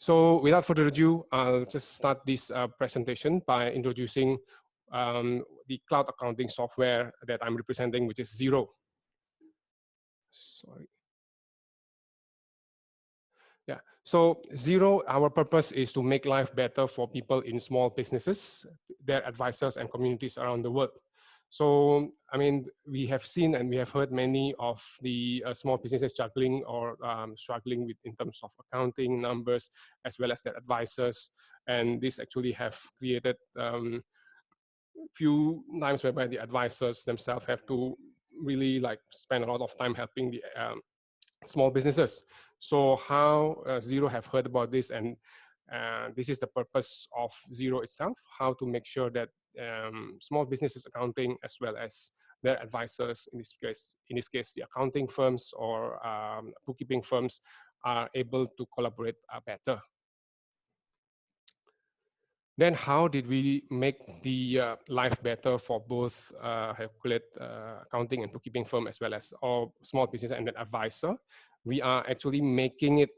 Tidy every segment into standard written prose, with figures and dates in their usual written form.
So without further ado, I'll just start this presentation by introducing the cloud accounting software that I'm representing, which is Xero. Sorry. Yeah, so Xero, our purpose is to make life better for people in small businesses, their advisors and communities around the world. So, I mean, we have seen and we have heard many of the small businesses struggling or struggling with in terms of accounting numbers, as well as their advisors. And this actually have created few times whereby the advisors themselves have to really like spend a lot of time helping the small businesses. So how Xero have heard about this, and this is the purpose of Xero itself, how to make sure that small businesses accounting as well as their advisors, in this case the accounting firms or bookkeeping firms, are able to collaborate better. Then how did we make the life better for both accounting and bookkeeping firm as well as all small business and an advisor? We are actually making it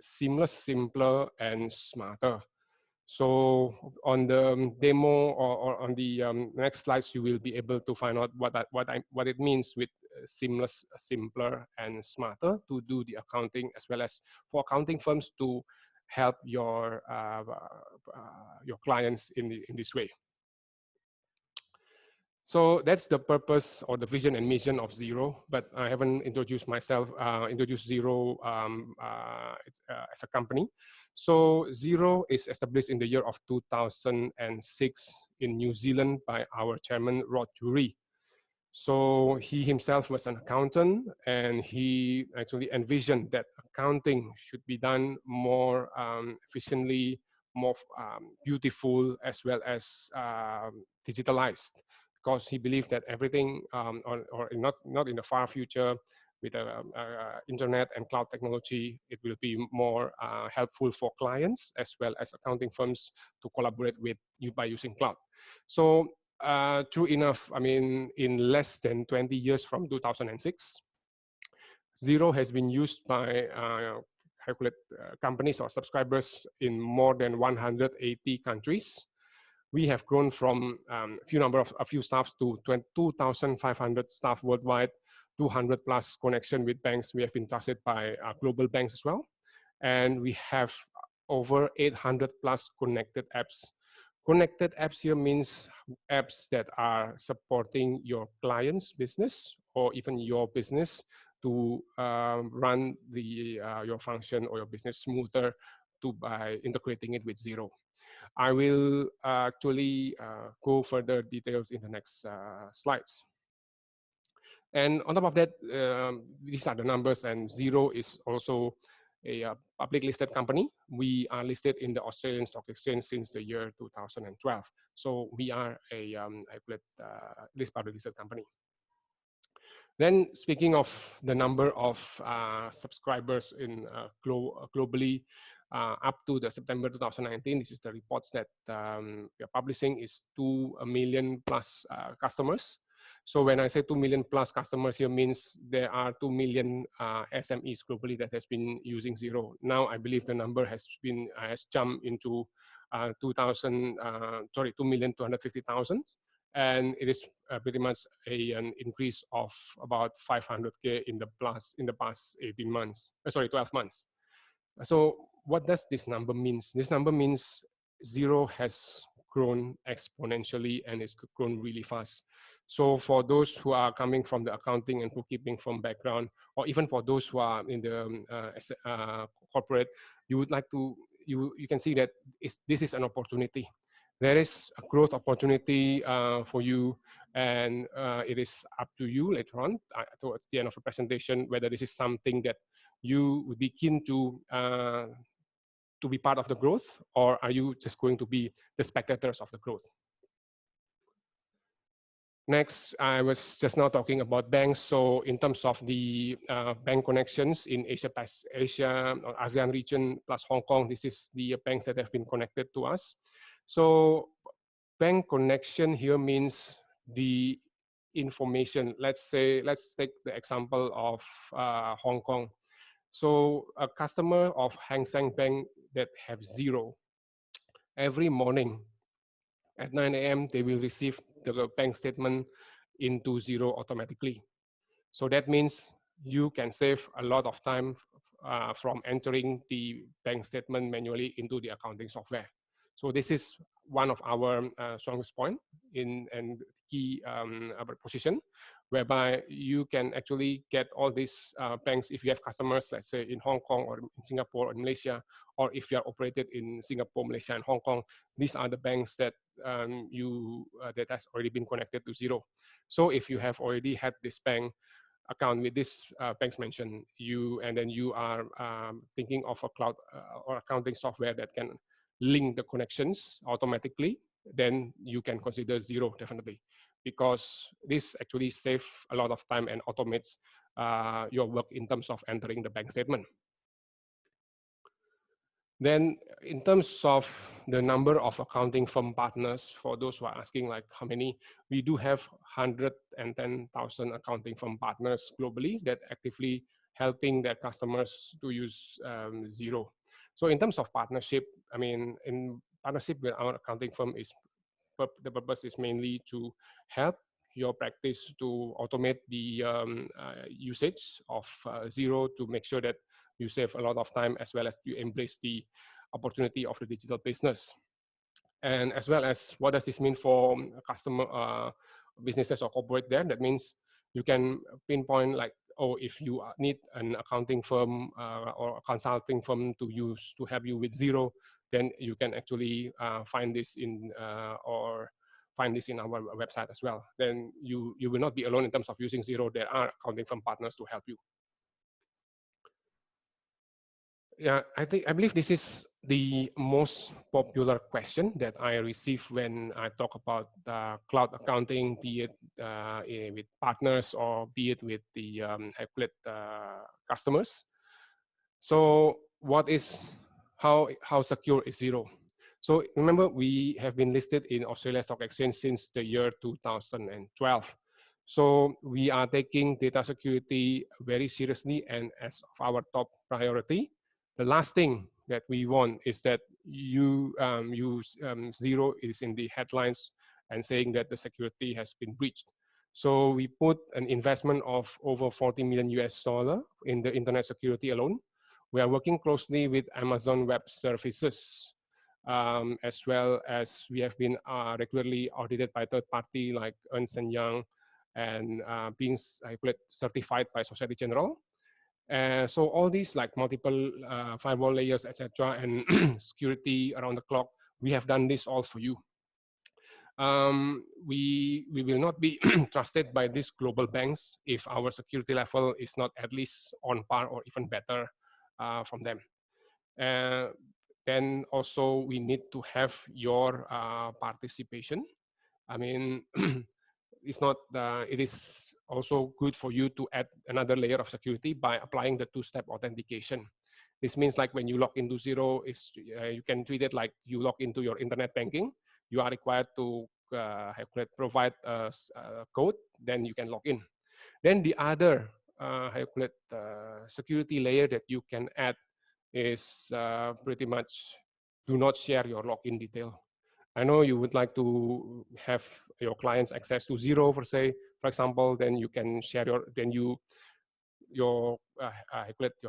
seamless, simpler, and smarter. So on the demo or on the next slides, you will be able to find out what it means with seamless, simpler, and smarter to do the accounting, as well as for accounting firms to help your clients in this way. So that's the purpose or the vision and mission of Xero, but I haven't introduced myself, introduced Xero as a company. So Xero is established in the year of 2006 in New Zealand by our chairman, Rod Drury. So he himself was an accountant, and he actually envisioned that accounting should be done more efficiently, more beautiful, as well as digitalized, because he believed that everything, or not in the far future, with internet and cloud technology, it will be more helpful for clients as well as accounting firms to collaborate with you by using cloud. So true enough, I mean, in less than 20 years from 2006, Xero has been used by companies or subscribers in more than 180 countries. We have grown from a few staffs to 2,500 staff worldwide, 200 plus connection with banks. We have been trusted by global banks as well. And we have over 800 plus connected apps. Connected apps here means apps that are supporting your client's business or even your business to run your function or your business smoother by integrating it with Xero. I will actually go further details in the next slides. And on top of that, these are the numbers, and Xero is also a public listed company. We are listed in the Australian Stock Exchange since the year 2012. So we are a this public listed company. Then speaking of the number of subscribers in globally, up to the September 2019, this is the reports that we are publishing, is 2 million plus customers. So when I say 2 million plus customers here, means there are 2 million SMEs globally that has been using Xero. Now I believe the number has jumped into 2,250,000, and it is pretty much an increase of about 500K in the past 18 months. 12 months. So what does this number mean? This number means Xero has grown exponentially and it's grown really fast. So for those who are coming from the accounting and bookkeeping firm background, or even for those who are in the corporate, you would like to, you can see that this is an opportunity. There is a growth opportunity for you, and it is up to you later on towards the end of the presentation whether this is something that you would be keen to be part of the growth, or are you just going to be the spectators of the growth. Next, I was just now talking about banks. So in terms of the bank connections in Asia or ASEAN region plus Hong Kong, this is the banks that have been connected to us. So bank connection here means the information. Let's take the example of Hong Kong. So a customer of Hang Seng Bank that have Xero, every morning at 9 a.m., they will receive the bank statement into Xero automatically. So that means you can save a lot of time from entering the bank statement manually into the accounting software. So this is one of our strongest point in and key position, whereby you can actually get all these banks if you have customers, let's say in Hong Kong or in Singapore or in Malaysia, or if you are operated in Singapore, Malaysia, and Hong Kong. These are the banks that that has already been connected to Xero. So if you have already had this bank account with this banks mentioned, and then you are thinking of a cloud or accounting software that can link the connections automatically, then you can consider Xero definitely, because this actually saves a lot of time and automates your work in terms of entering the bank statement. Then in terms of the number of accounting firm partners, for those who are asking like how many, we do have 110,000 accounting firm partners globally that actively helping their customers to use Xero. So in terms of partnership, I mean, in partnership with our accounting firm the purpose is mainly to help your practice to automate the usage of Xero to make sure that you save a lot of time, as well as you embrace the opportunity of the digital business. And as well as what does this mean for customer businesses or corporate there? That means you can pinpoint like, oh, if you need an accounting firm or a consulting firm to help you with Xero, then you can actually find this in or find this in our website as well. Then you will not be alone in terms of using Xero. There are accounting firm partners to help you. Yeah, I believe this is the most popular question that I receive when I talk about cloud accounting, be it with partners or be it with the customers. So how secure is Xero? So remember, we have been listed in Australia Stock Exchange since the year 2012. So we are taking data security very seriously and as of our top priority. The last thing that we want is that you use Xero is in the headlines and saying that the security has been breached. So we put an investment of over 40 million US dollar in the internet security alone. We are working closely with Amazon Web Services, as well as we have been regularly audited by third party like Ernst & Young and being certified by Society General. So all these like multiple firewall layers, etc., and security around the clock, we have done this all for you. We will not be trusted by these global banks if our security level is not at least on par or even better from them. Then also we need to have your participation. I mean, it's not. It is also good for you to add another layer of security by applying the two-step authentication. This means like when you log into Xero, you can treat it like you log into your internet banking. You are required to provide a code, then you can log in. Then the other security layer that you can add is pretty much do not share your login detail. I know you would like to have your clients access to Xero per se, for example, then you can share your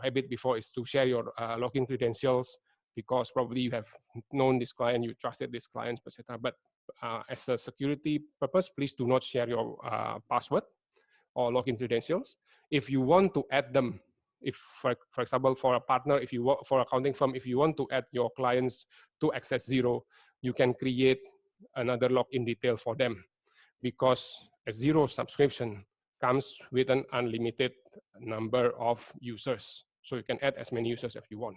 habit before is to share your login credentials, because probably you have known this client, you trusted this client, etc. But as a security purpose, please do not share your password or login credentials. If you want to add them, if for example, for a partner, if you work for accounting firm, if you want to add your clients to access Xero, you can create another login detail for them, because a Xero subscription comes with an unlimited number of users. So you can add as many users as you want.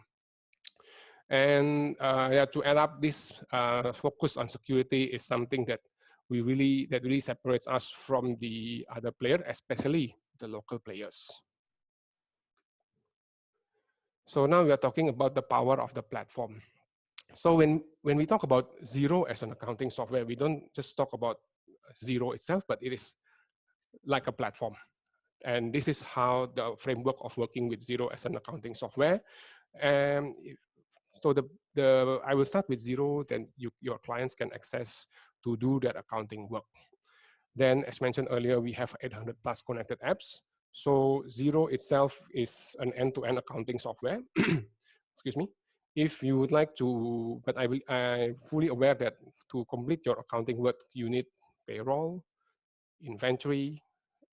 And yeah, to add up this focus on security is something that really separates us from the other player, especially the local players. So now we are talking about the power of the platform. So when we talk about Xero as an accounting software, we don't just talk about Xero itself, but it is like a platform. And this is how the framework of working with Xero as an accounting software. And so I will start with Xero, then your clients can access to do that accounting work. Then, as mentioned earlier, we have 800 plus connected apps. So Xero itself is an end-to-end accounting software. Excuse me. If you would like to, but I'm fully aware that to complete your accounting work, you need payroll, inventory,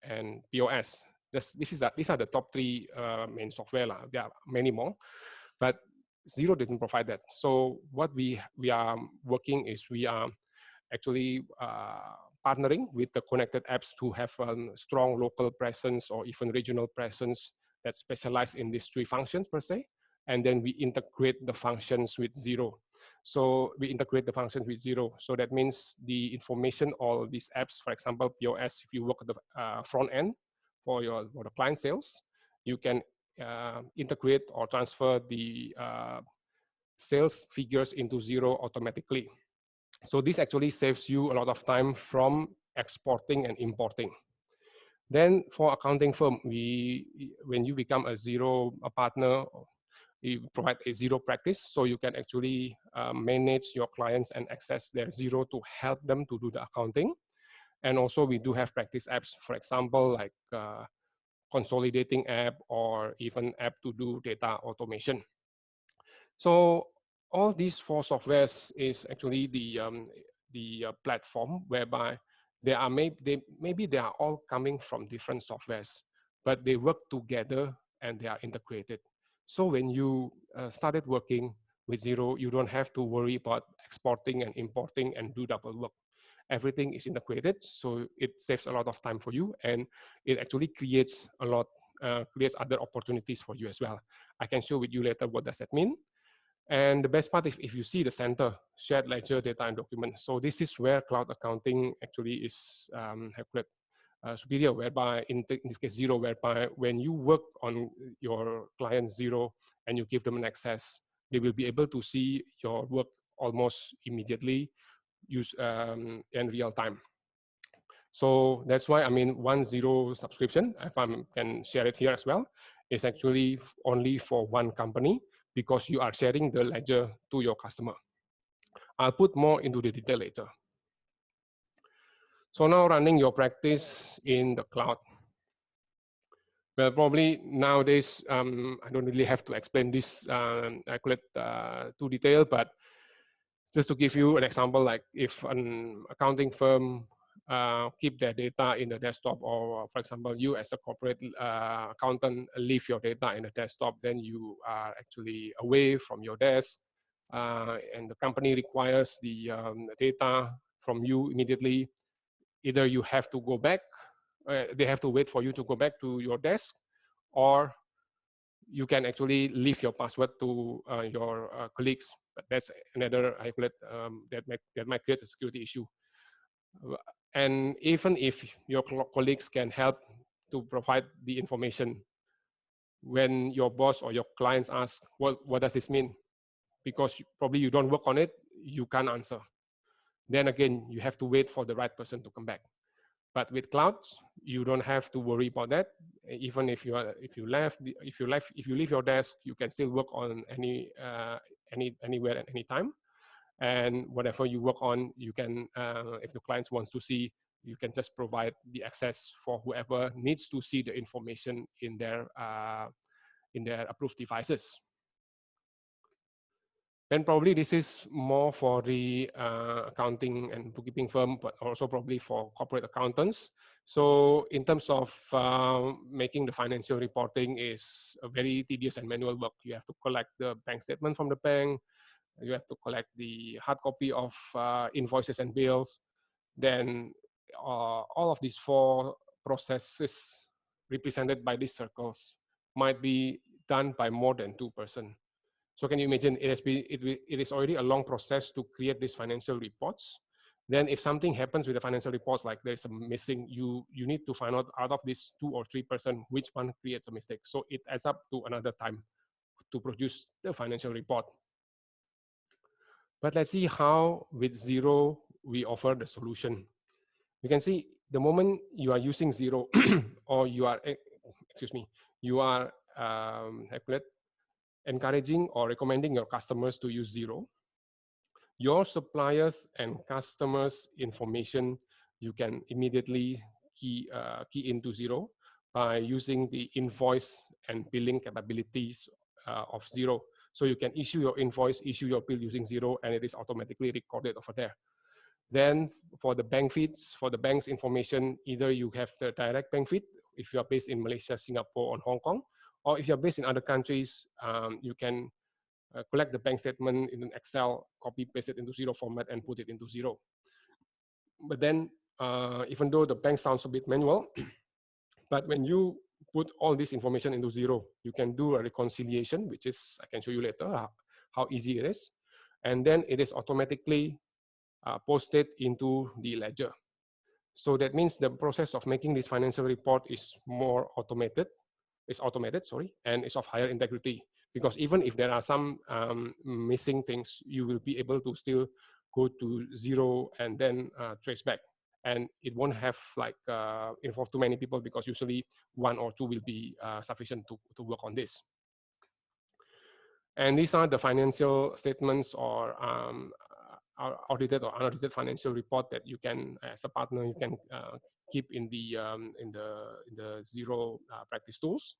and POS. These are the top three main software. There are many more, but Xero didn't provide that. So what we are working is we are actually partnering with the connected apps to have a strong local presence or even regional presence that specialize in these three functions per se. And then we integrate the functions with Xero. So we integrate the functions with Xero. So that means the information, all these apps, for example, POS, if you work at the front end for the client sales, you can integrate or transfer the sales figures into Xero automatically. So this actually saves you a lot of time from exporting and importing. Then for accounting firm, when you become a Xero partner, we provide a Xero practice, so you can actually manage your clients and access their Xero to help them to do the accounting. And also we do have practice apps, for example, like consolidating app or even app to do data automation. So all these four softwares is actually the platform whereby maybe they are all coming from different softwares, but they work together and they are integrated. So when you started working with Xero, you don't have to worry about exporting and importing and do double work. Everything is integrated, so it saves a lot of time for you, and it actually creates creates other opportunities for you as well. I can show with you later what does that mean. And the best part is if you see the center, shared ledger, data, and documents. So this is where cloud accounting actually is superior, whereby in this case Xero, whereby when you work on your client Xero and you give them an access, they will be able to see your work almost immediately, in real time. So that's why, I mean, one Xero subscription, if I can share it here as well, is actually only for one company because you are sharing the ledger to your customer. I'll put more into the detail later. So now running your practice in the cloud. Well, probably nowadays, I don't really have to explain this too detailed, but just to give you an example, like if an accounting firm keep their data in the desktop, or for example, you as a corporate accountant leave your data in the desktop, then you are actually away from your desk, and the company requires the data from you immediately. Either you have to go back, they have to wait for you to go back to your desk, or you can actually leave your password to your colleagues. But that's another that might create a security issue. And even if your colleagues can help to provide the information, when your boss or your clients ask, what does this mean? Because probably you don't work on it, you can't answer. Then again, you have to wait for the right person to come back. But with clouds, you don't have to worry about that. Even if you leave your desk, you can still work on anywhere at any time. And whatever you work on, you can, if the client wants to see, you can just provide the access for whoever needs to see the information in their approved devices. Then probably this is more for the accounting and bookkeeping firm, but also probably for corporate accountants. So in terms of making the financial reporting is a very tedious and manual work. You have to collect the bank statement from the bank. You have to collect the hard copy of invoices and bills. Then all of these four processes represented by these circles might be done by more than two persons. So can you imagine it is already a long process to create these financial reports. Then if something happens with the financial reports, like there's a missing, you need to find out of these 2 or 3 person, which one creates a mistake. So it adds up to another time to produce the financial report. But let's see how with Xero we offer the solution. You can see the moment you are using Xero or you are, excuse me, you are encouraging or recommending your customers to use Xero, your suppliers and customers information you can immediately key into Xero by using the invoice and billing capabilities of Xero. So you can issue your invoice, issue your bill using Xero, and it is automatically recorded over there. Then for the bank feeds, for the bank's information, either you have the direct bank feed if you are based in Malaysia, Singapore, or Hong Kong, or if you're based in other countries, you can collect the bank statement in an Excel, copy, paste it into Xero format, and put it into Xero. But then, even though the bank sounds a bit manual, but when you put all this information into Xero, you can do a reconciliation, which is, I can show you later how easy it is. And then it is automatically posted into the ledger. So that means the process of making this financial report is more automated, and it's of higher integrity. Because even if there are some missing things, you will be able to still go to Xero and then trace back. And it won't have like involve too many people, because usually one or two will be sufficient to work on this. And these are the financial statements or audited or unaudited financial report that you can, as a partner, you can keep in the Xero practice tools.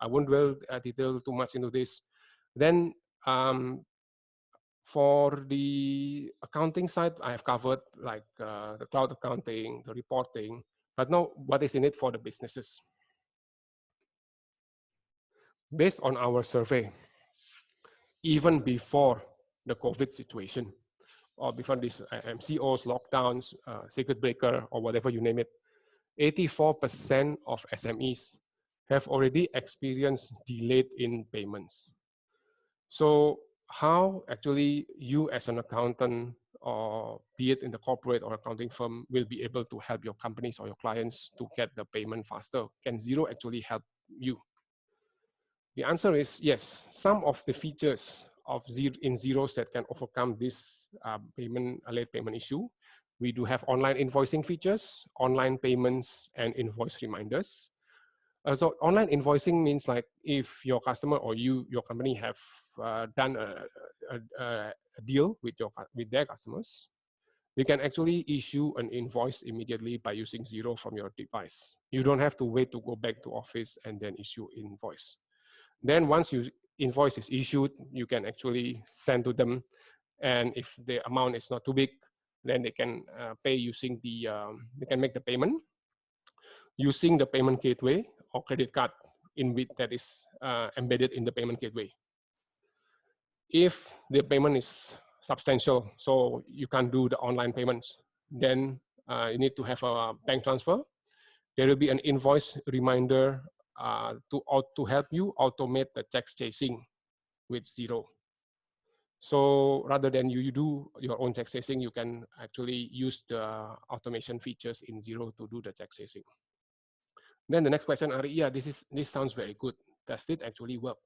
I won't dwell detail too much into this. Then for the accounting side, I have covered like the cloud accounting, the reporting, but now what is in it for the businesses? Based on our survey, even before the COVID situation, or before these MCOs, lockdowns, circuit breaker, or whatever you name it, 84% of SMEs have already experienced delayed in payments. So how actually you as an accountant, or be it in the corporate or accounting firm, will be able to help your companies or your clients to get the payment faster? Can Xero actually help you? The answer is yes. Some of the features of in Xeros that can overcome this late payment issue. We do have online invoicing features, online payments, and invoice reminders. So online invoicing means like if your customer or your company have done a deal with their customers, you can actually issue an invoice immediately by using Xero from your device. You don't have to wait to go back to office and then issue invoice. Then once your invoice is issued, you can actually send to them. And if the amount is not too big, then they can pay using they can make the payment using the payment gateway or credit card that is embedded in the payment gateway. If the payment is substantial, so you can't do the online payments, then you need to have a bank transfer. There will be an invoice reminder to help you automate the tax chasing with Xero. So rather than you do your own tax chasing, you can actually use the automation features in Xero to do the tax chasing. Then the next question, Ari, yeah, this sounds very good. Does it actually work?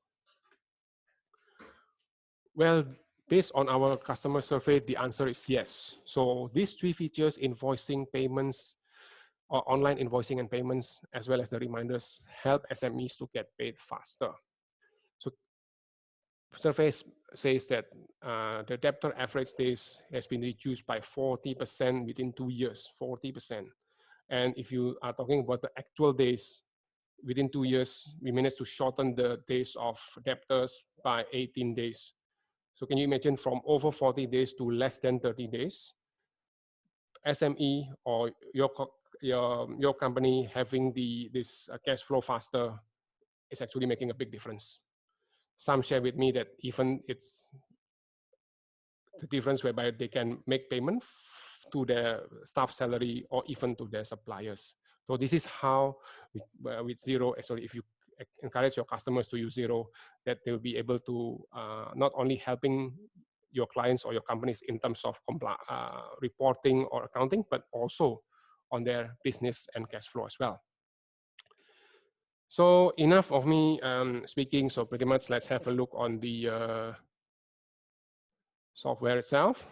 Well, based on our customer survey, the answer is yes. So these three features, invoicing, payments, or online invoicing and payments, as well as the reminders, help SMEs to get paid faster. So survey says that the debtor average days has been reduced by 40% within 2 years, 40%. And if you are talking about the actual days, within 2 years, we managed to shorten the days of debtors by 18 days. So can you imagine from over 40 days to less than 30 days? SME or your company having this cash flow faster is actually making a big difference. Some share with me that even it's the difference whereby they can make payment to their staff salary or even to their suppliers. So this is how with Xero, actually, if you encourage your customers to use Xero, that they'll be able to not only helping your clients or your companies in terms of reporting or accounting, but also on their business and cash flow as well. So enough of me speaking. So pretty much let's have a look on the software itself.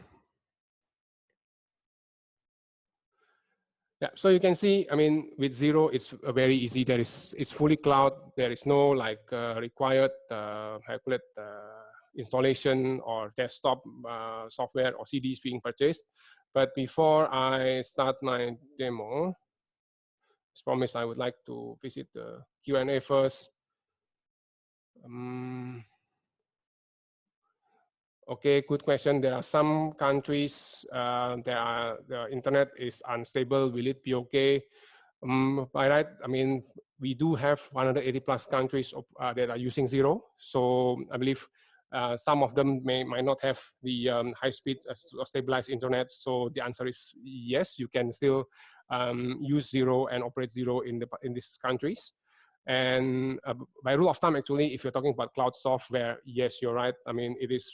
Yeah, so you can see, I mean, with Xero, it's very easy. It's fully cloud. There is no like required calculate installation or desktop software or CDs being purchased. But before I start my demo, as promised, I would like to visit the Q&A first. Okay, good question. There are some countries the internet is unstable. Will it be okay? By right, I mean, we do have 180 plus countries that are using Xero. So I believe some of them might not have the high speed or stabilized internet. So the answer is yes, you can still use Xero and operate Xero in these countries. And by rule of thumb, actually, if you're talking about cloud software, yes, you're right. I mean, it is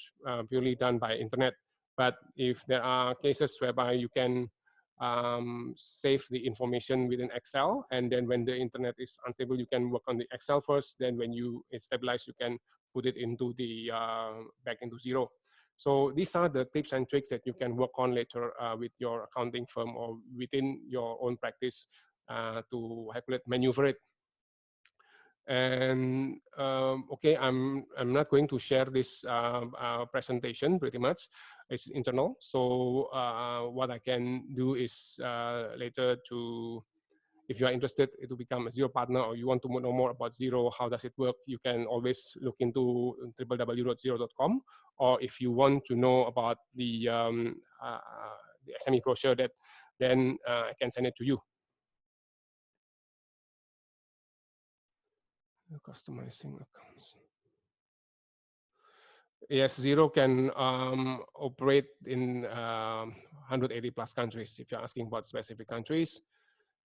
purely done by internet. But if there are cases whereby you can save the information within Excel, and then when the internet is unstable, you can work on the Excel first. Then when it's stabilized, you can put it into the back into Xero. So these are the tips and tricks that you can work on later with your accounting firm or within your own practice to maneuver it. And okay, I'm not going to share this presentation. Pretty much, it's internal. So what I can do is later to, if you are interested to become a Xero partner or you want to know more about Xero, how does it work, you can always look into www.xero.com. Or if you want to know about the SME brochure, then I can send it to you. Customizing accounts. Yes, Xero can operate in 180 plus countries. If you're asking about specific countries,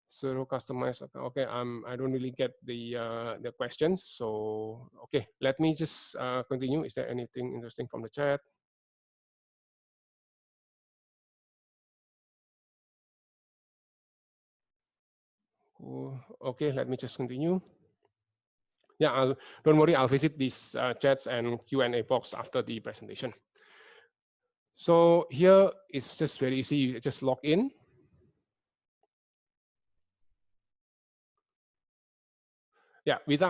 Xero customized. Okay, I don't really get the questions. So okay, let me just continue. Is there anything interesting from the chat? Okay, let me just continue. Yeah, don't worry. I'll visit these chats and Q&A box after the presentation. So here it's just very easy. You just log in. Yeah, with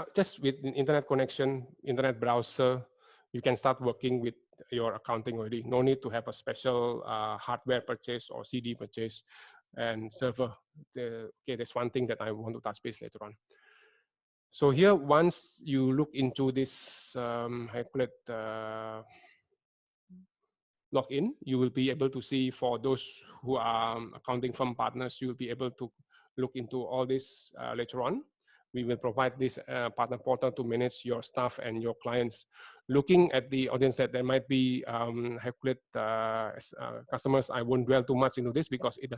internet connection, internet browser, you can start working with your accounting already. No need to have a special hardware purchase or CD purchase and server. Okay, there's one thing that I want to touch base later on. So here, once you look into this, login, you will be able to see, for those who are accounting firm partners, you will be able to look into all this later on. We will provide this partner portal to manage your staff and your clients. Looking at the audience, that there might be customers, I won't dwell too much into this because it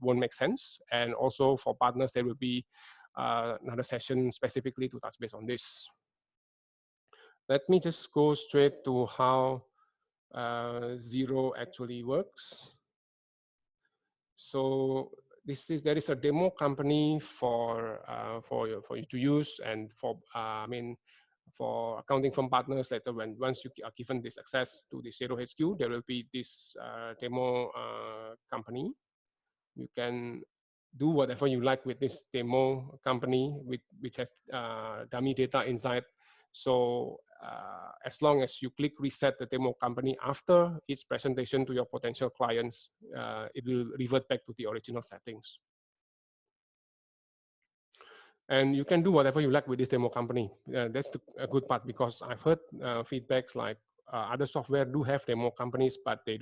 won't make sense. And also for partners, there will be another session specifically to touch base on this. Let me just go straight to how Xero actually works. So there is a demo company for you to use, and for for accounting firm partners later. Once you are given this access to the Xero HQ, there will be this demo company. You can do whatever you like with this demo company, which has dummy data inside. So as long as you click reset the demo company after each presentation to your potential clients, it will revert back to the original settings. And you can do whatever you like with this demo company. That's a good part, because I've heard feedbacks like other software do have demo companies, but they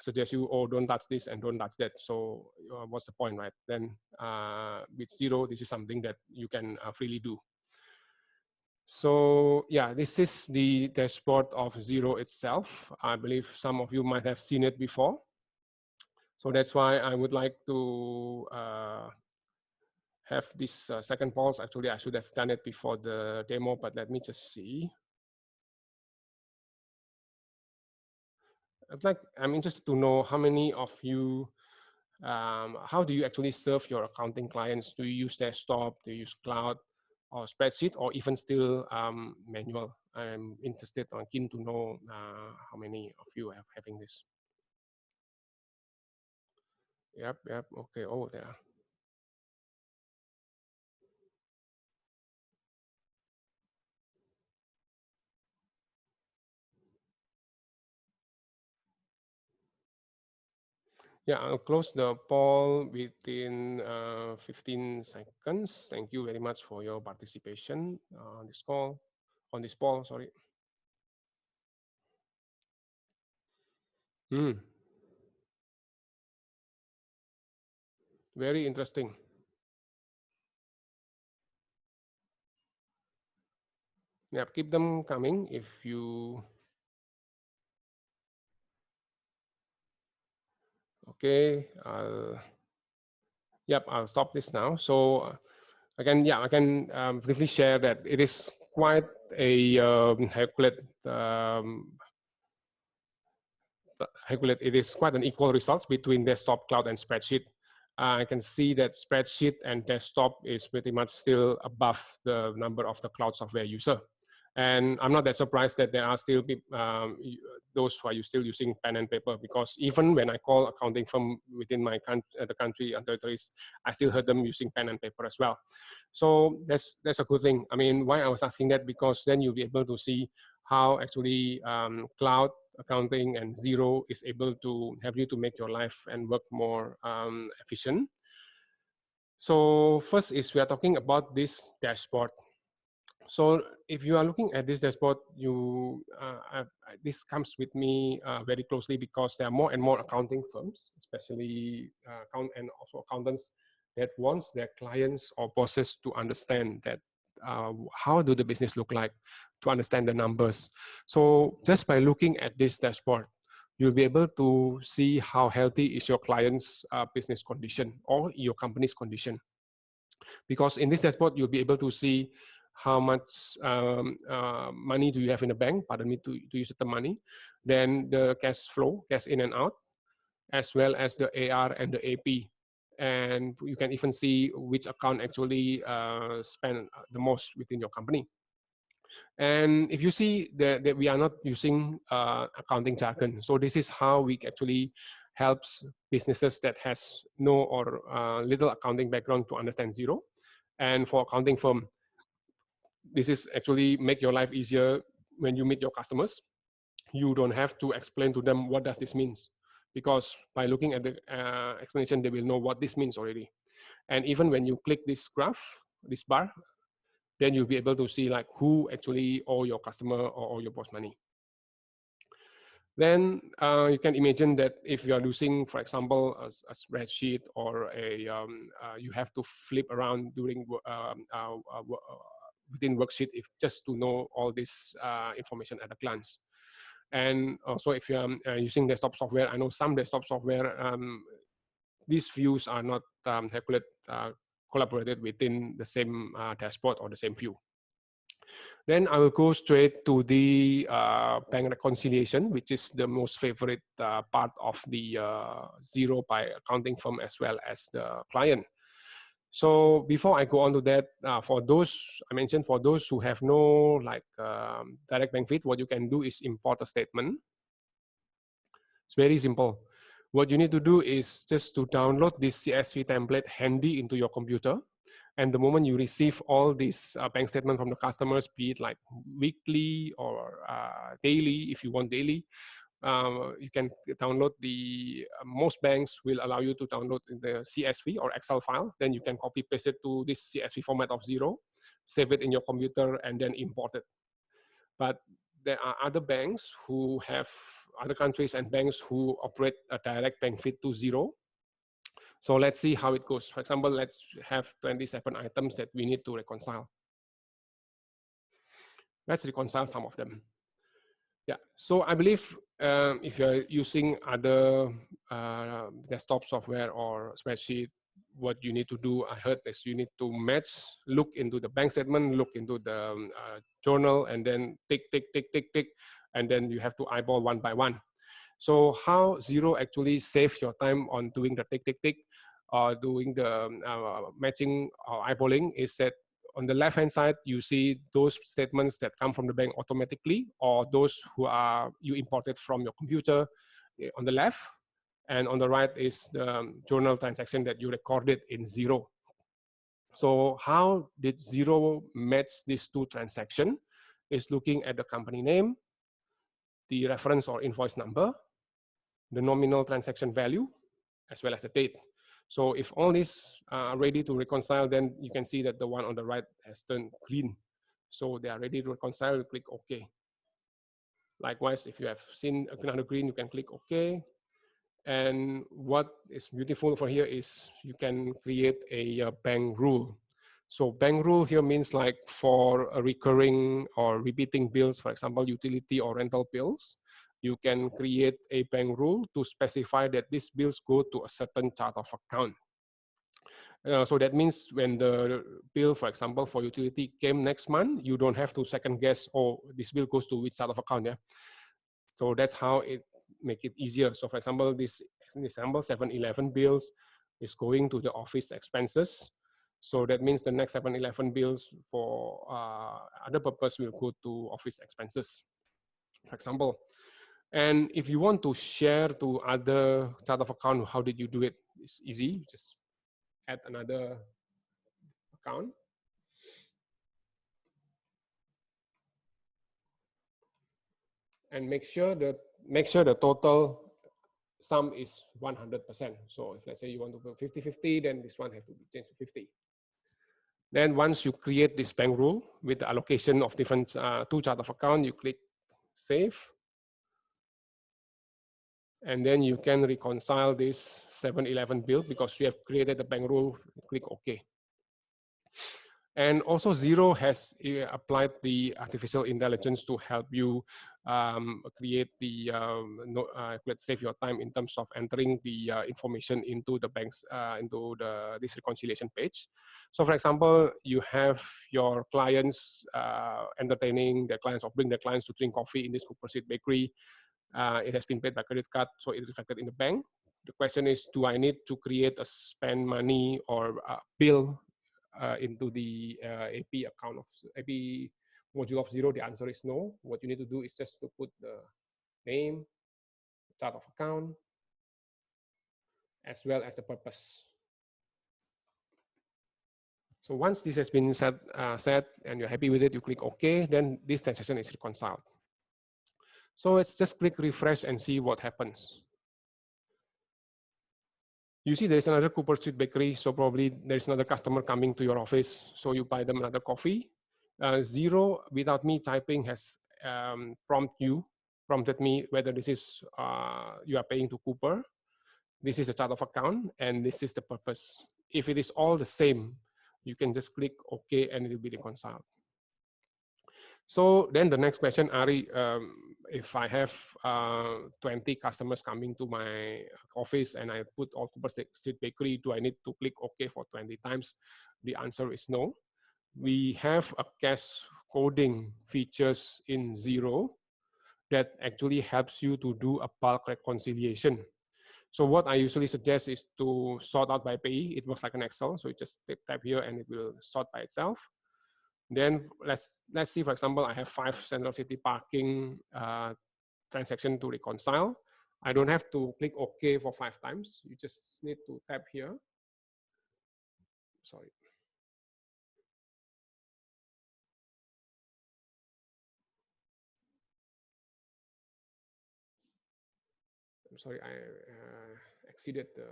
suggest you, oh, don't touch this and don't touch that. So what's the point, right? Then with Xero, this is something that you can freely do. So yeah, this is the dashboard of Xero itself. I believe some of you might have seen it before. So that's why I would like to have this second pulse. Actually, I should have done it before the demo, but let me just see. I'm interested to know how many of you, how do you actually serve your accounting clients? Do you use desktop, do you use cloud or spreadsheet, or even still manual? I'm interested or keen to know how many of you are having this. Yep, yep. Okay. Oh, there. Yeah, I'll close the poll within 15 seconds. Thank you very much for your participation on this call, on this poll, sorry. Hmm, very interesting. Yeah, keep them coming if you, okay. Yep, I'll stop this now. So again, yeah, I can briefly share that it is quite a calculate calculate, it is quite an equal results between desktop, cloud, and spreadsheet. I can see that spreadsheet and desktop is pretty much still above the number of the cloud software user. And I'm not that surprised that there are still those who are still using pen and paper, because even when I call accounting firm within my the country and territories, I still heard them using pen and paper as well. So that's a good thing. I mean, why I was asking that, because then you'll be able to see how actually cloud accounting and Xero is able to help you to make your life and work more efficient. So first is we are talking about this dashboard. So if you are looking at this dashboard, this comes with me very closely, because there are more and more accounting firms, especially and also accountants, that wants their clients or bosses to understand that how do the business look like, to understand the numbers. So just by looking at this dashboard, you'll be able to see how healthy is your client's business condition or your company's condition, because in this dashboard you'll be able to see how much money do you have in the bank, pardon me to use the money, then the cash flow, cash in and out, as well as the AR and the AP. And you can even see which account actually spend the most within your company. And if you see that we are not using accounting jargon, so this is how we actually helps businesses that has no or little accounting background to understand Xero. And for accounting firm, this is actually make your life easier. When you meet your customers, you don't have to explain to them what does this means, because by looking at the explanation, they will know what this means already. And even when you click this graph, this bar, then you'll be able to see like who actually owe your customer or owe your boss money. Then you can imagine that if you are using, for example, a spreadsheet or you have to flip around during within worksheet, if just to know all this information at a glance. And also if you are using desktop software, I know some desktop software, these views are not collaborated within the same dashboard or the same view. Then I will go straight to the bank reconciliation, which is the most favorite part of the Xero by accounting firm as well as the client. So before I go on to that, for those I mentioned, for those who have no like direct benefit, what you can do is import a statement. It's very simple. What you need to do is just to download this CSV template handy into your computer. And the moment you receive all these bank statement from the customers, be it like weekly or daily, if you want daily, you can download most banks will allow you to download the CSV or Excel file. Then you can copy paste it to this CSV format of Xero, save it in your computer, and then import it. But there are other banks who have other countries and banks who operate a direct benefit to Xero. So let's see how it goes. For example, let's have 27 items that we need to reconcile. Let's reconcile some of them. Yeah, so I believe if you're using other desktop software or spreadsheet, what you need to do, I heard, is you need to match, look into the bank statement, look into the journal, and then tick, tick, tick, tick, tick, and then you have to eyeball one by one. So how Xero actually saves your time on doing the tick, tick, tick, or doing the matching or eyeballing is that on the left-hand side, you see those statements that come from the bank automatically, or those who are you imported from your computer on the left. And on the right is the journal transaction that you recorded in Xero. So how did Xero match these two transactions? Is looking at the company name, the reference or invoice number, the nominal transaction value, as well as the date. So if all these are ready to reconcile, then you can see that the one on the right has turned green. So they are ready to reconcile, you click OK. Likewise, if you have seen another green, you can click OK. And what is beautiful for here is you can create a bank rule. So bank rule here means like for a recurring or repeating bills, for example, utility or rental bills, you can create a bank rule to specify that these bills go to a certain chart of account. So that means when the bill, for example, for utility came next month, you don't have to second guess, oh, this bill goes to which chart of account, yeah? So that's how it make it easier. So for example, this example, 7-Eleven bills is going to the office expenses. So that means the next 7-Eleven bills for other purpose will go to office expenses, for example. And if you want to share to other chart of account, how did you do it? It's easy, just add another account. And make sure the total sum is 100%. So if let's say you want to go 50-50, then this one has to be changed to 50. Then once you create this bank rule with the allocation of different two chart of account, you click save. And then you can reconcile this 7-Eleven bill because you have created the bank rule, click OK. And also Xero has applied the artificial intelligence to help you create the, let's save your time in terms of entering the information into the bank's, this reconciliation page. So for example, you have your clients entertaining their clients or bring their clients to drink coffee in this Cooper Street Bakery. It has been paid by credit card, so it is reflected in the bank. The question is, do I need to create a spend money or bill into the AP account of AP module of Xero? The answer is no. What you need to do is just to put the name, chart of account, as well as the purpose. So once this has been set and you're happy with it, you click OK, then this transaction is reconciled. So let's just click refresh and see what happens. You see there is another Cooper Street Bakery, so probably there is another customer coming to your office, so you buy them another coffee. Xero, without me typing, has prompted me whether this is, you are paying to Cooper, this is the chart of account, and this is the purpose. If it is all the same, you can just click OK and it will be reconciled. So then the next question, Ari, if I have 20 customers coming to my office and I put all Cooper Street Bakery, do I need to click OK for 20 times? The answer is no. We have a cache coding features in Xero that actually helps you to do a bulk reconciliation. So what I usually suggest is to sort out by payee. It works like an Excel, so you just type here and it will sort by itself. Then let's see, for example, I have 5 Central City parking transaction to reconcile. I don't have to click OK for 5 times. You just need to tap here. Sorry. I'm sorry, I exceeded the.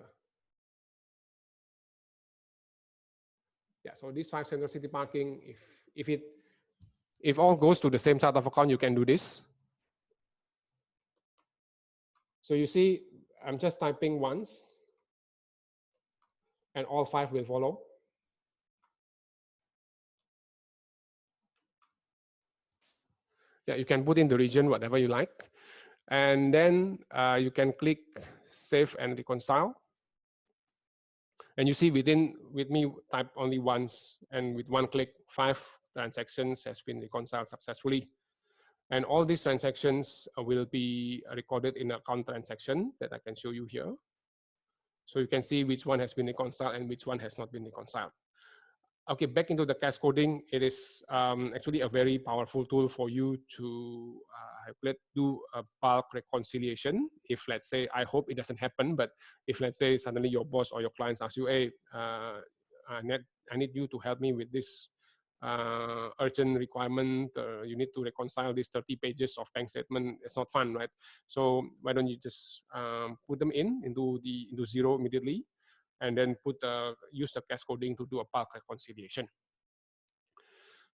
Yeah, so these 5 Central City parking, if all goes to the same chart of account, you can do this. So you see, I'm just typing once, and all 5 will follow. Yeah, you can put in the region, whatever you like. And then you can click save and reconcile. And you see with me type only once, and with one click, 5 transactions has been reconciled successfully. And all these transactions will be recorded in account transaction that I can show you here. So you can see which one has been reconciled and which one has not been reconciled. Okay, back into the cascoding, it is actually a very powerful tool for you to do a bulk reconciliation. If let's say, I hope it doesn't happen, but if let's say suddenly your boss or your clients ask you, hey, I need you to help me with this urgent requirement, you need to reconcile these 30 pages of bank statement. It's not fun, right? So why don't you just put them into Xero immediately, and then use the cascoding to do a bulk reconciliation.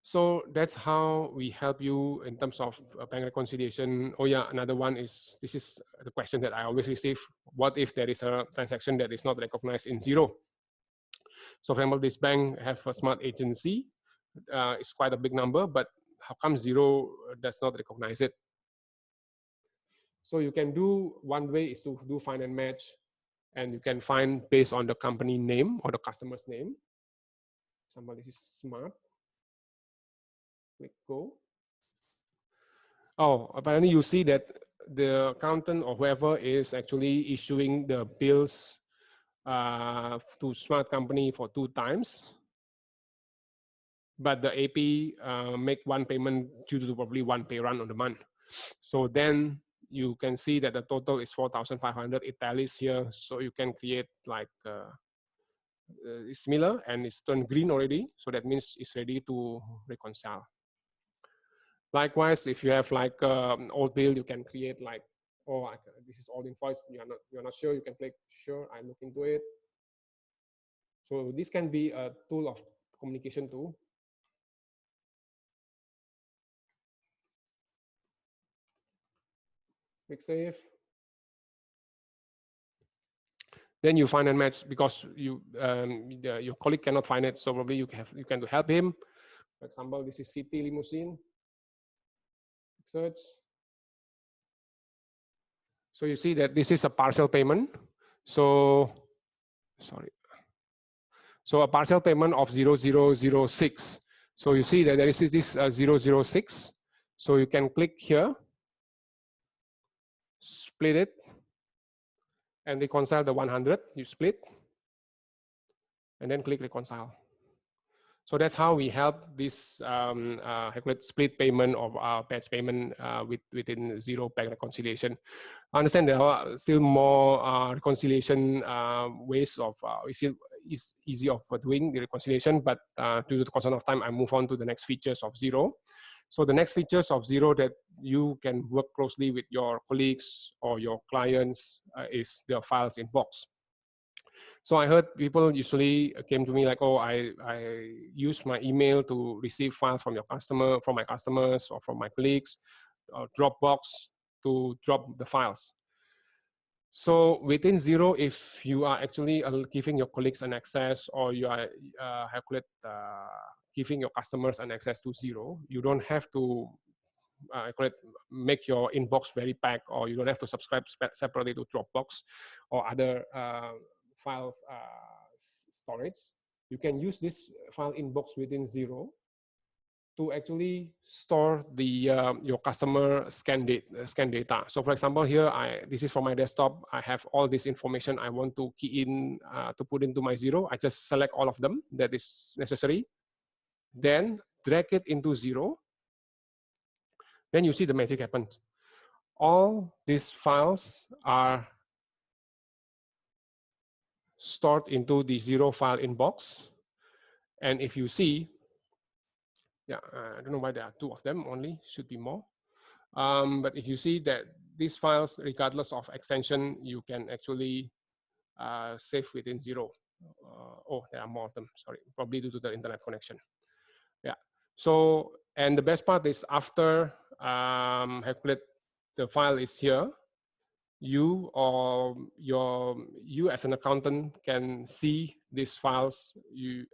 So that's how we help you in terms of bank reconciliation. Oh yeah, another one is, this is the question that I always receive. What if there is a transaction that is not recognized in Xero? So for example, this bank have a smart agency. It's quite a big number, but how come Xero does not recognize it? So you can do, one way is to do find and match, and you can find based on the company name or the customer's name. Example, this is smart. Click go. Oh, apparently you see that the accountant or whoever is actually issuing the bills to smart company for 2 times, but the AP make one payment due to probably one pay run on the month. So then you can see that the total is 4,500. It tallies here, so you can create like similar, and it's turned green already. So that means it's ready to reconcile. Likewise, if you have like old bill, you can create like, oh, this is old invoice. You're not sure. You can click sure. I look into it. So this can be a tool of communication too. Click save. Then you find and match, because your colleague cannot find it, so probably you can help him. For example, this is City Limousine. Search. So you see that this is a partial payment. So sorry. So a partial payment of 0006. So you see that there is this 006. So you can click here, split it, and reconcile the 100. You split, and then click reconcile. So that's how we help this split payment of our batch payment within Xero bank reconciliation. I understand there are still more reconciliation ways of is easy of doing the reconciliation, but due to the concern of time, I move on to the next features of Xero. So the next features of Xero that you can work closely with your colleagues or your clients is the files inbox. So I heard people usually came to me like, oh, I use my email to receive files from from my customers or from my colleagues, or Dropbox to drop the files. So within Xero, if you are actually giving your colleagues an access, or you are giving your customers an access to Xero, you don't have to make your inbox very packed, or you don't have to subscribe separately to Dropbox or other file storage. You can use this file inbox within Xero to actually store the your customer scan data. So for example, here this is for my desktop. I have all this information I want to key in to put into my Xero. I just select all of them that is necessary, then drag it into Xero. Then you see the magic happens. All these files are stored into the Xero file inbox. And if you see, yeah, I don't know why there are 2 of them only, should be more. But if you see that these files, regardless of extension, you can actually save within Xero. Oh, there are more of them, sorry, probably due to the internet connection. Yeah, so, and the best part is after the file is here, you as an accountant can see these files,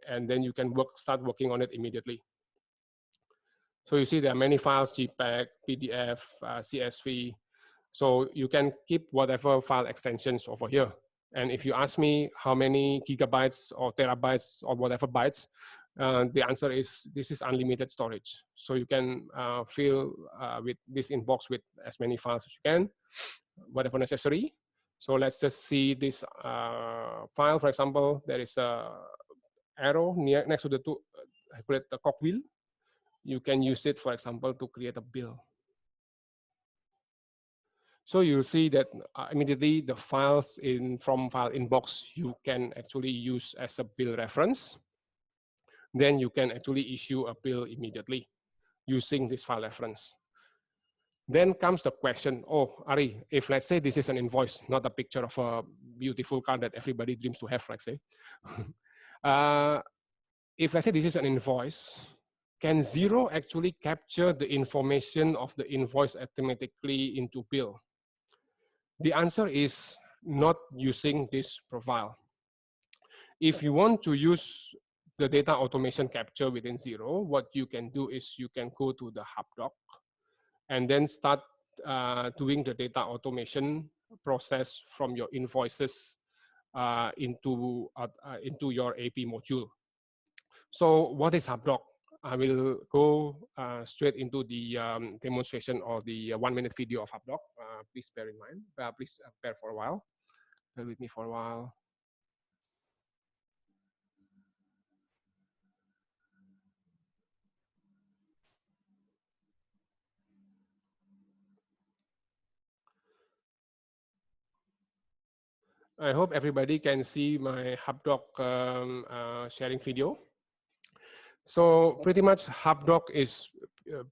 and then you can start working on it immediately. So you see there are many files, JPEG, PDF, CSV. So you can keep whatever file extensions over here. And if you ask me how many gigabytes or terabytes or whatever bytes, the answer is this is unlimited storage. So you can fill with this inbox with as many files as you can, whatever necessary. So let's just see this file. For example, there is a arrow next to the create a cogwheel. You can use it, for example, to create a bill. So you'll see that immediately the files from file inbox you can actually use as a bill reference. Then you can actually issue a bill immediately using this file reference. Then comes the question, oh, Ari, if let's say this is an invoice, not a picture of a beautiful car that everybody dreams to have, let's say. If let's say this is an invoice, can Xero actually capture the information of the invoice automatically into bill? The answer is not using this profile. If you want to use the data automation capture within Xero, what you can do is you can go to the HubDoc and then start doing the data automation process from your invoices into your AP module. So what is HubDoc? I will go straight into the demonstration or the 1-minute video of HubDoc. Please bear in mind, please bear for a while. Bear with me for a while. I hope everybody can see my HubDoc sharing video. So pretty much HubDoc is,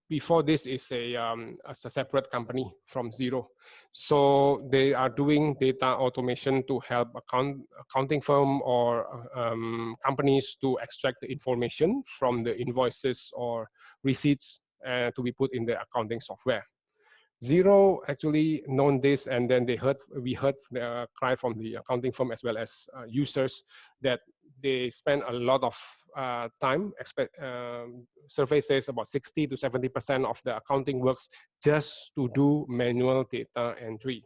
before this is a separate company from Xero. So they are doing data automation to help accounting firm or companies to extract the information from the invoices or receipts to be put in the accounting software. Xero actually known this, and then we heard the cry from the accounting firm as well as users that they spend a lot of time. Survey says about 60 to 70% of the accounting works just to do manual data entry.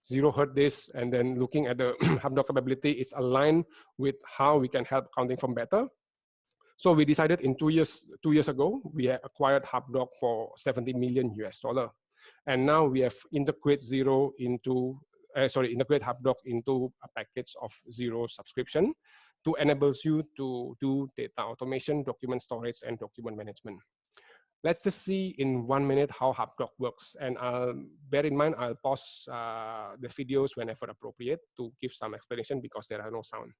Xero heard this, and then looking at the HubDoc capability, it's aligned with how we can help accounting firm better. So we decided in 2 years ago, we acquired HubDoc for $70 million US. And now we have integrate Xero into, integrate HubDoc into a package of Xero subscription to enable you to do data automation, document storage, and document management. Let's just see in 1 minute how HubDoc works. And bear in mind, I'll pause the videos whenever appropriate to give some explanation because there are no sound.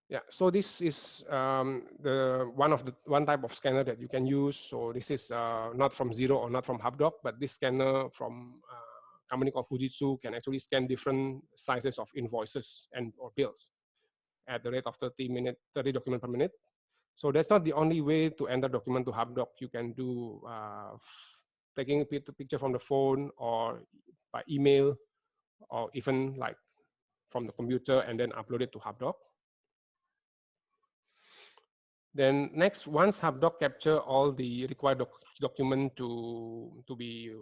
Yeah, so this is one type of scanner that you can use. So this is not from Xero or not from HubDoc, but this scanner from a company called Fujitsu can actually scan different sizes of invoices and or bills at the rate of 30 documents per minute. So that's not the only way to enter document to HubDoc. You can do taking a picture from the phone or by email, or even like from the computer and then upload it to HubDoc. Then next, once HubDoc capture all the required document to be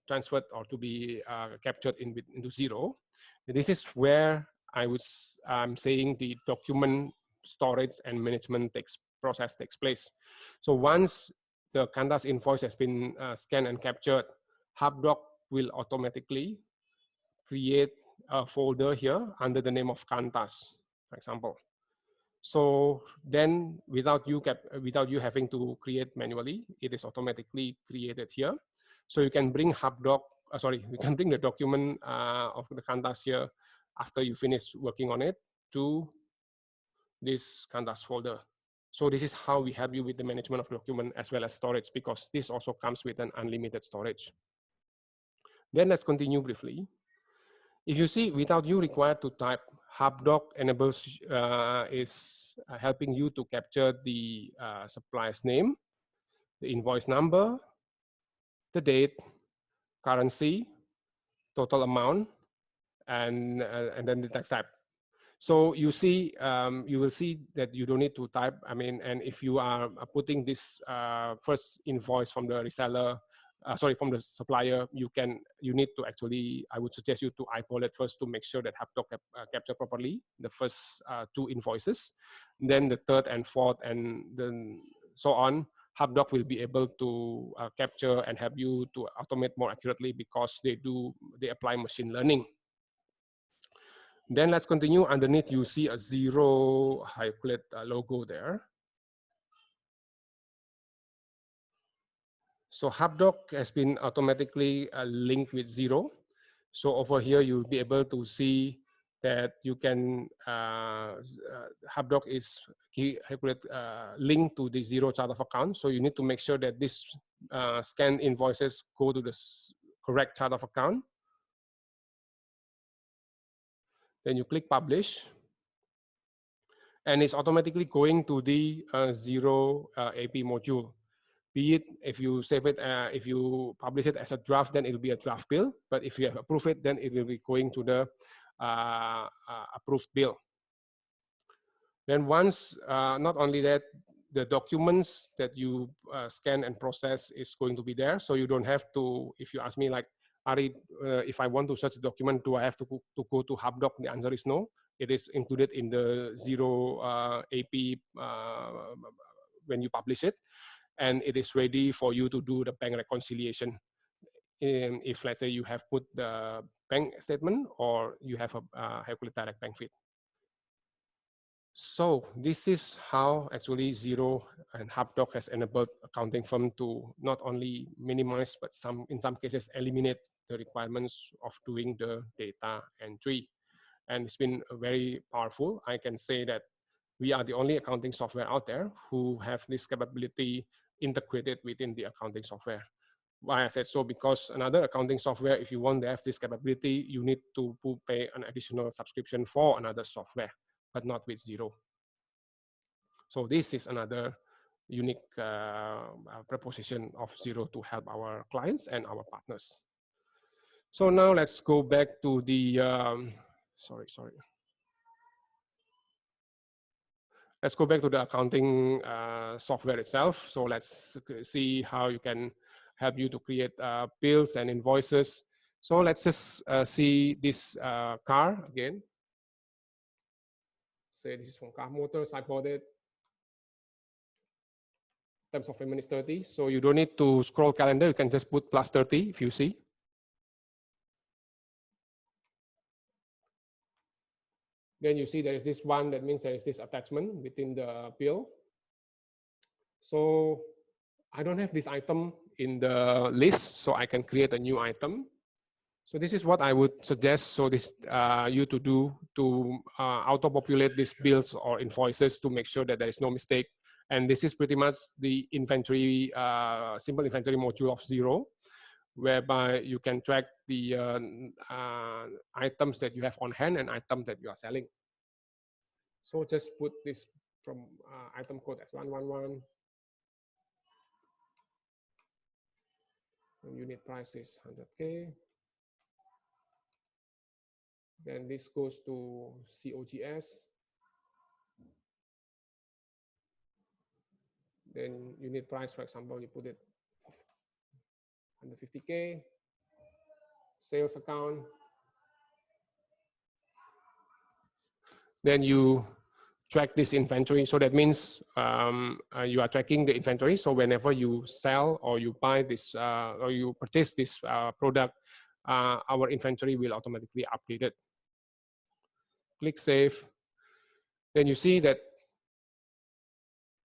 transferred or to be captured into Xero, this is where I'm saying the document storage and management process takes place. So once the Kantas invoice has been scanned and captured, HubDoc will automatically create a folder here under the name of Kantas, for example. So then without you having to create manually, it is automatically created here. So you can bring HubDoc, you can bring the document of the Kantas here after you finish working on it to this Kantas folder. So this is how we help you with the management of document as well as storage, because this also comes with an unlimited storage. Then let's continue briefly. If you see, without you required to type, HubDoc enables is helping you to capture the supplier's name, the invoice number, the date, currency, total amount, and then the tax type. So you see, you will see that you don't need to type. I mean, and if you are putting this first invoice from the reseller, from the supplier, you need to actually, I would suggest you to eyeball it first to make sure that HubDoc capture properly the first 2 invoices. Then the third and fourth, and then so on. HubDoc will be able to capture and help you to automate more accurately because they apply machine learning. Then let's continue. Underneath, you see a Xero Hyplet logo there. So HubDoc has been automatically linked with Xero. So over here, you'll be able to see that you can, HubDoc is linked to the Xero chart of account. So you need to make sure that this scanned invoices go to the correct chart of account. Then you click publish. And it's automatically going to the Xero AP module. Be it if you save it, if you publish it as a draft, then it'll be a draft bill. But if you have approved it, then it will be going to the approved bill. Then once, not only that, the documents that you scan and process is going to be there. So you don't have to, if you ask me like, Ari, if I want to search a document, do I have to go to HubDoc? The answer is no. It is included in the Xero AP when you publish it. And it is ready for you to do the bank reconciliation. If let's say you have put the bank statement or you have a direct bank feed. So this is how actually Xero and HubDoc has enabled accounting firm to not only minimize, but in some cases eliminate the requirements of doing the data entry. And it's been very powerful. I can say that we are the only accounting software out there who have this capability integrated within the accounting software. Why I said so? Because another accounting software, if you want to have this capability, you need to pay an additional subscription for another software, but not with Xero. So this is another unique proposition of Xero to help our clients and our partners. So now let's go back to the, Let's go back to the accounting software itself. So let's see how you can help you to create bills and invoices. So let's just see this car again. Say this is from Car Motors, I bought it. Terms of payment is 30. So you don't need to scroll calendar. You can just put plus 30 if you see. Then you see there is this one, that means there is this attachment within the bill. So I don't have this item in the list, so I can create a new item. So this is what I would suggest. So this you to do to auto-populate these bills or invoices to make sure that there is no mistake. And this is pretty much the inventory, simple inventory module of Xero, whereby you can track the items that you have on hand and items that you are selling. So just put this from item code as 111. And unit price is 100K. Then this goes to COGS. Then unit price, for example, you put it 150K. Sales account. Then you track this inventory. So that means you are tracking the inventory. So whenever you sell or you buy this or you purchase this product, our inventory will automatically update it. Click save. Then you see that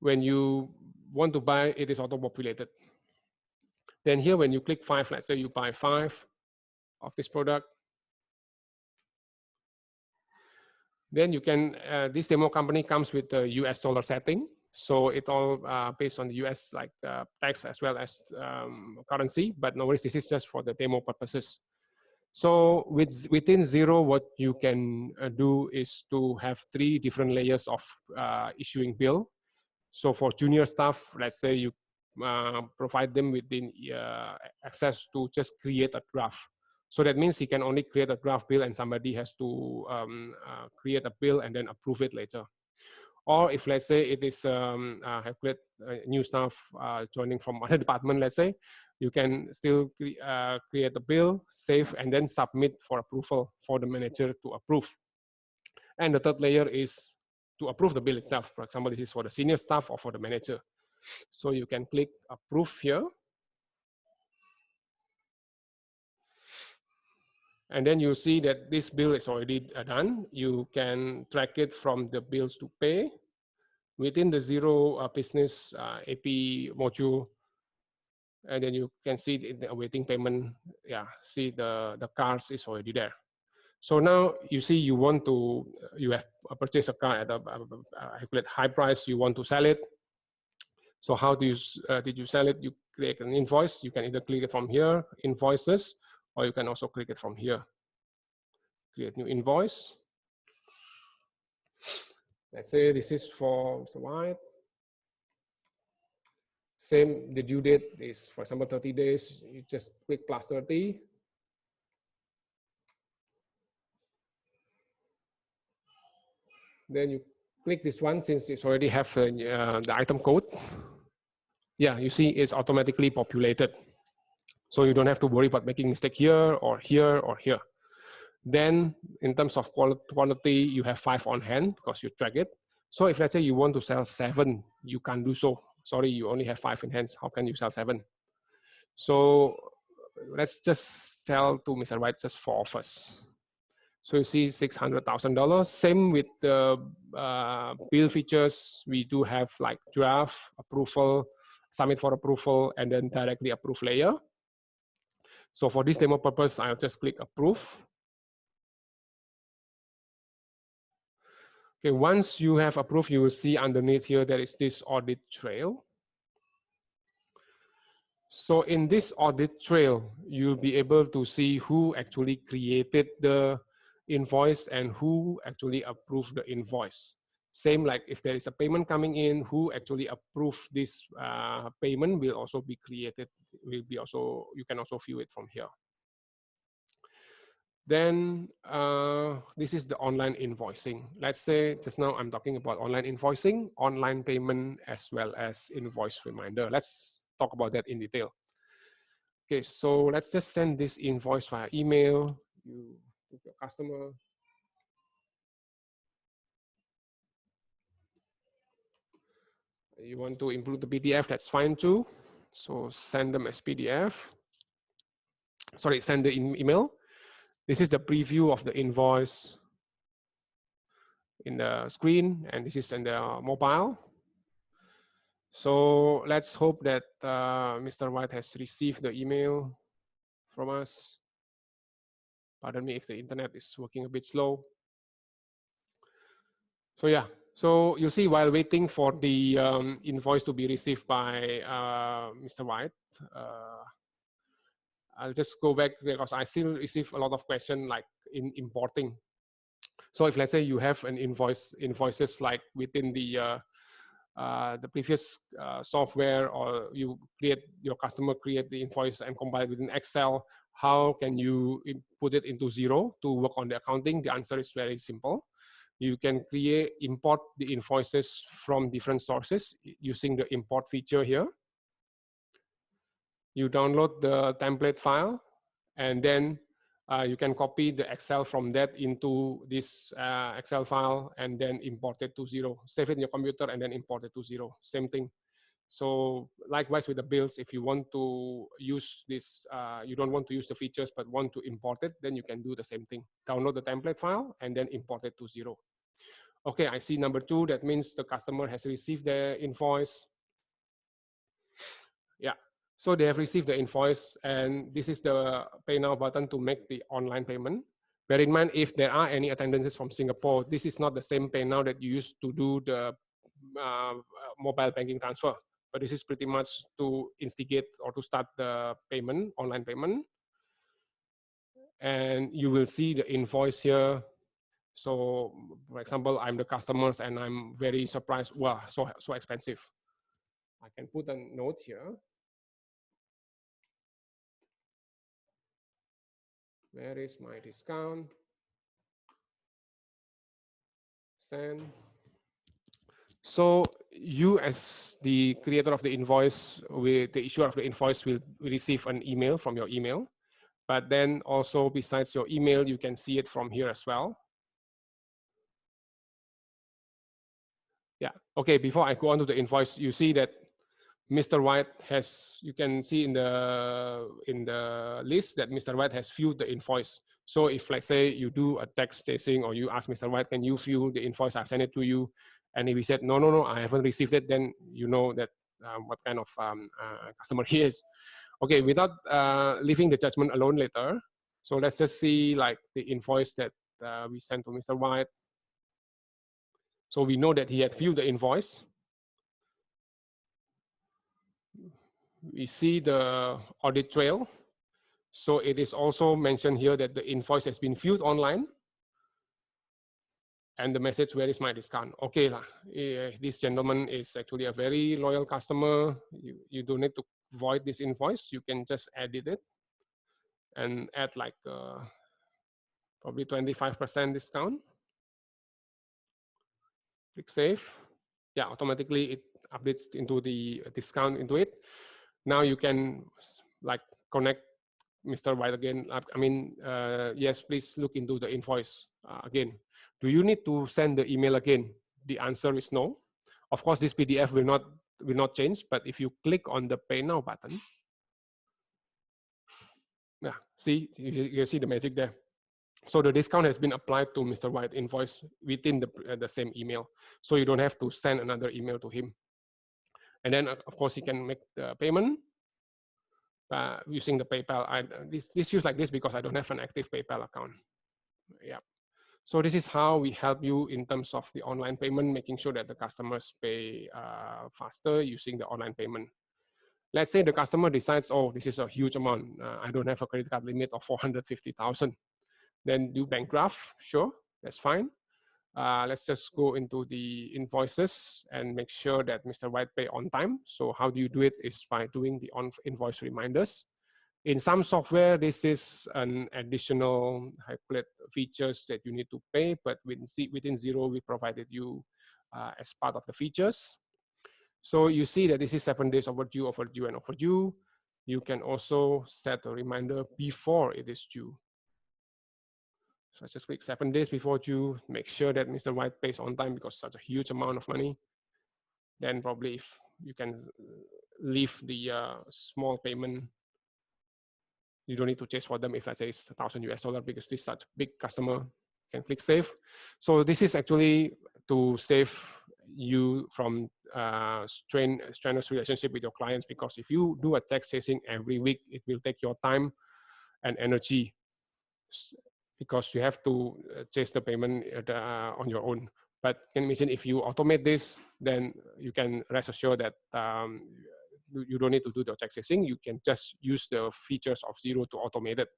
when you want to buy, it is auto-populated. Then here, when you click 5, let's say you buy 5 of this product, then you can, this demo company comes with the US dollar setting. So it all based on the US like tax as well as currency, but no worries, this is just for the demo purposes. So within Xero, what you can do is to have 3 different layers of issuing bill. So for junior staff, let's say you provide them with the access to just create a draft. So that means he can only create a draft bill and somebody has to create a bill and then approve it later. Or if let's say it is new staff joining from other department, let's say, you can still create a bill, save, and then submit for approval for the manager to approve. And the third layer is to approve the bill itself. For example, this is for the senior staff or for the manager. So you can click approve here. And then you see that this bill is already done. You can track it from the bills to pay within the Xero business AP module. And then you can see the awaiting payment. Yeah, see the cars is already there. So now you see you want to, you have purchased a car at a high price, you want to sell it. So how do you, did you sell it? You create an invoice. You can either click it from here, invoices, or you can also click it from here. Create new invoice. Let's say this is for Mr. White. Same, the due date is, for example, 30 days. You just click plus 30. Then you click this one since it's already have the item code. Yeah, you see it's automatically populated. So you don't have to worry about making mistake here or here or here. Then in terms of quantity, you have 5 on hand because you track it. So if let's say you want to sell 7, you can't do so. Sorry, you only have 5 in hands. How can you sell 7? So let's just sell to Mr. White just 4 offers. So you see $600,000. Same with the bill features. We do have like draft, approval, submit for approval, and then directly approve layer. So for this demo purpose, I'll just click approve. Okay, once you have approved, you will see underneath here there is this audit trail. So in this audit trail, you'll be able to see who actually created the invoice and who actually approved the invoice. Same like if there is a payment coming in, who actually approved this payment will also be created. You can also view it from here. Then this is the online invoicing. Let's say just now I'm talking about online invoicing, online payment, as well as invoice reminder. Let's talk about that in detail. Okay, so let's just send this invoice via email. You to your customer. You want to include the PDF, that's fine too. So send them as PDF. Sorry, send the email. This is the preview of the invoice in the screen, and this is in the mobile. So let's hope that Mr. White has received the email from us. Pardon me if the internet is working a bit slow. So yeah, so you see while waiting for the invoice to be received by Mr. White, I'll just go back because I still receive a lot of questions like in importing. So if let's say you have an invoices like within the previous software, or your customer create the invoice and compile it within Excel, how can you put it into Xero to work on the accounting? The answer is very simple. You can import the invoices from different sources using the import feature here. You download the template file, and then you can copy the Excel from that into this Excel file and then import it to Xero. Save it in your computer and then import it to Xero. Same thing. So likewise with the bills, if you want to use this, you don't want to use the features but want to import it, then you can do the same thing. Download the template file and then import it to Xero. Okay, I see number 2. That means the customer has received the invoice. Yeah. So they have received the invoice, and this is the pay now button to make the online payment. Bear in mind, if there are any attendances from Singapore, this is not the same pay now that you used to do the mobile banking transfer, but this is pretty much to instigate or to start the payment, online payment. And you will see the invoice here. So for example, I'm the customers and I'm very surprised. Wow, so expensive. I can put a note here. Where is my discount? Send. So you as the creator of the invoice, with the issuer of the invoice, will receive an email from your email. But then also besides your email, you can see it from here as well. Yeah, okay, before I go on to the invoice, you see that Mr. White has, you can see in the list that Mr. White has viewed the invoice. So if, let's say, you do a text chasing or you ask Mr. White, can you view the invoice? I've sent it to you. And if he said, no, no, no, I haven't received it, then you know that what kind of customer he is. Okay, without leaving the judgment alone later. So let's just see like the invoice that we sent to Mr. White. So we know that he had viewed the invoice. We see the audit trail. So it is also mentioned here that the invoice has been viewed online. And the message, where is my discount? Okay, this gentleman is actually a very loyal customer. You don't need to void this invoice. You can just edit it and add like probably 25% discount. Click save. Yeah, automatically it updates into the discount into it. Now you can like connect Mr. White again. I mean, yes, please look into the invoice again. Do you need to send the email again? The answer is no. Of course, this PDF will not change, but if you click on the Pay Now button, yeah, see, you see the magic there. So the discount has been applied to Mr. White invoice within the same email. So you don't have to send another email to him. And then, of course, he can make the payment using the PayPal. This feels like this because I don't have an active PayPal account. Yeah. So this is how we help you in terms of the online payment, making sure that the customers pay faster using the online payment. Let's say the customer decides, oh, this is a huge amount. I don't have a credit card limit of 450,000. Then do bank draft. Sure, that's fine. Let's just go into the invoices and make sure that Mr. White pay on time. So how do you do it is by doing the invoice reminders. In some software, this is an additional calculate features that you need to pay, but within Xero, we provided you as part of the features. So you see that this is 7 days overdue, overdue, and overdue. You can also set a reminder before it is due. So I just click 7 days before due, make sure that Mr. White pays on time because such a huge amount of money. Then probably if you can leave the small payment, you don't need to chase for them if let's say it's $1,000 because this is such a big customer. You can click save. So this is actually to save you from strenuous relationship with your clients, because if you do a text chasing every week, it will take your time and energy, because you have to chase the payment on your own. But can you imagine if you automate this, then you can rest assured that you don't need to do the text chasing. You can just use the features of Xero to automate it.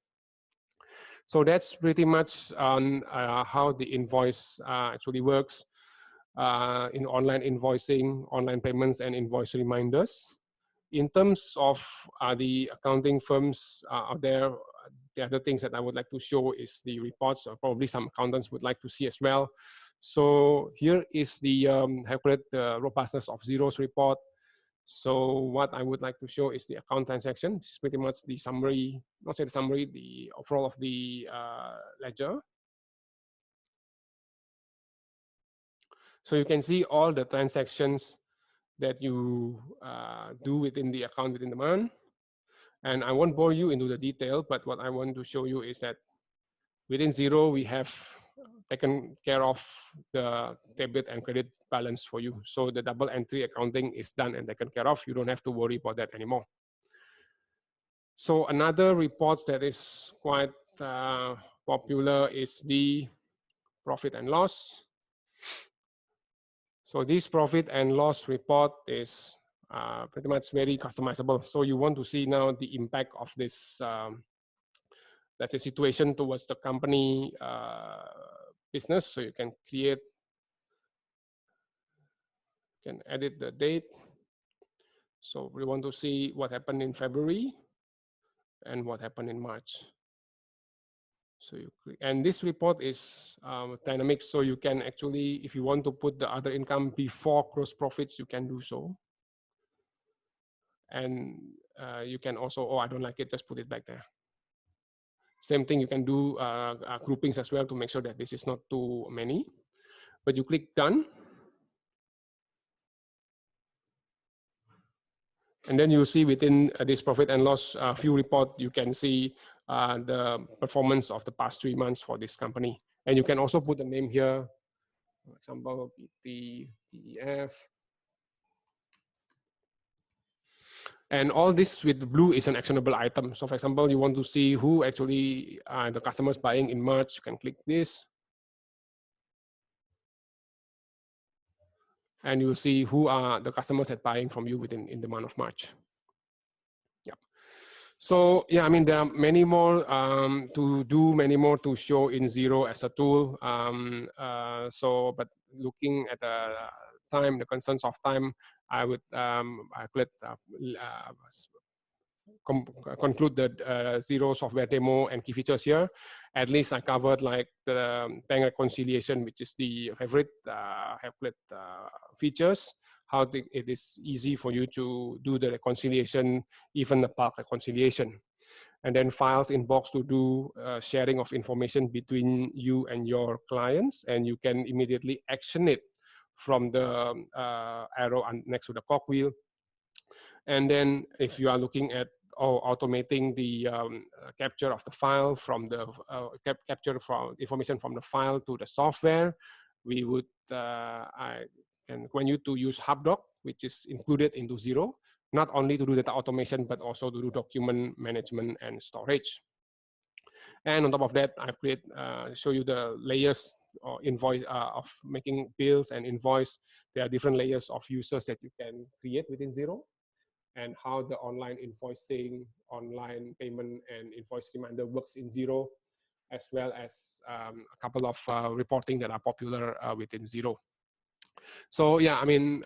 So that's pretty much on how the invoice actually works in online invoicing, online payments, and invoice reminders. In terms of the accounting firms out there, the other things that I would like to show is the reports, or probably some accountants would like to see as well. So here is the robustness of Xero's report. So what I would like to show is the account transaction. This is pretty much the summary, not say the summary, the overall of the ledger. So you can see all the transactions that you do within the account within the month. And I won't bore you into the detail, but what I want to show you is that within Xero, we have taken care of the debit and credit balance for you. So the double entry accounting is done and taken care of. You don't have to worry about that anymore. So another report that is quite popular is the profit and loss. So this profit and loss report is pretty much very customizable. So you want to see now the impact of this, let's say, situation towards the company business. So you can create, can edit the date. So we want to see what happened in February and what happened in March. So you click, and this report is dynamic. So you can actually, if you want to put the other income before gross profits, you can do so. And you can also, oh, I don't like it, just put it back there. Same thing, you can do groupings as well to make sure that this is not too many. But you click done. And then you see within this profit and loss view report, you can see the performance of the past 3 months for this company. And you can also put the name here, for example, PT, PEF. And all this with blue is an actionable item. So for example, you want to see who actually the customers buying in March, you can click this. And you will see who are the customers that buying from you in the month of March. Yep. So yeah, I mean, there are many more to do, many more to show in Xero as a tool. But looking at the time, the concerns of time, I would conclude the Xero software demo and key features here. At least I covered like the bank reconciliation, which is the favorite features. How it is easy for you to do the reconciliation, even the bulk reconciliation. And then files inbox to do sharing of information between you and your clients, and you can immediately action it from the arrow next to the cogwheel. And then if you are looking at automating the capture of the file from the capture from information from the file to the software, we would when you to use HubDoc, which is included into Xero, not only to do data automation, but also to do document management and storage. And on top of that, I've show you the layers or invoice of making bills and invoice. There are different layers of users that you can create within Xero, and how the online invoicing, online payment, and invoice reminder works in Xero, as well as a couple of reporting that are popular within Xero. So yeah, I mean,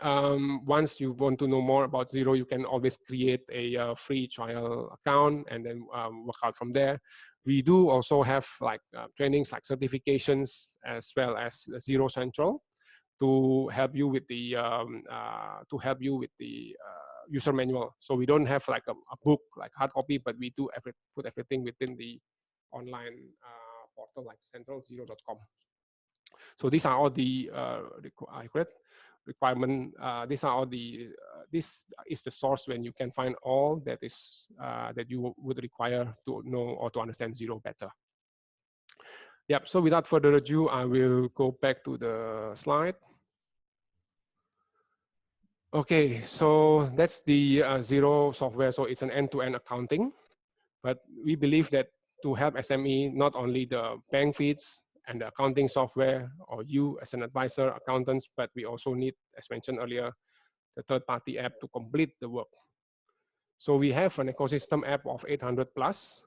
once you want to know more about Xero, you can always create a free trial account and then work out from there. We do also have like trainings, like certifications, as well as Xero Central, to help you with the user manual. So we don't have like a book, like hard copy, but we do put everything within the online portal like centralxero.com. So these are all the requirement. These are all the. This is the source when you can find all that is that you would require to know or to understand Xero better. Yep. So without further ado, I will go back to the slide. Okay, so that's the Xero software. So it's an end-to-end accounting, but we believe that to help SME, not only the bank feeds and the accounting software, or you as an advisor, accountants, but we also need, as mentioned earlier, the third-party app to complete the work. So we have an ecosystem app of 800 plus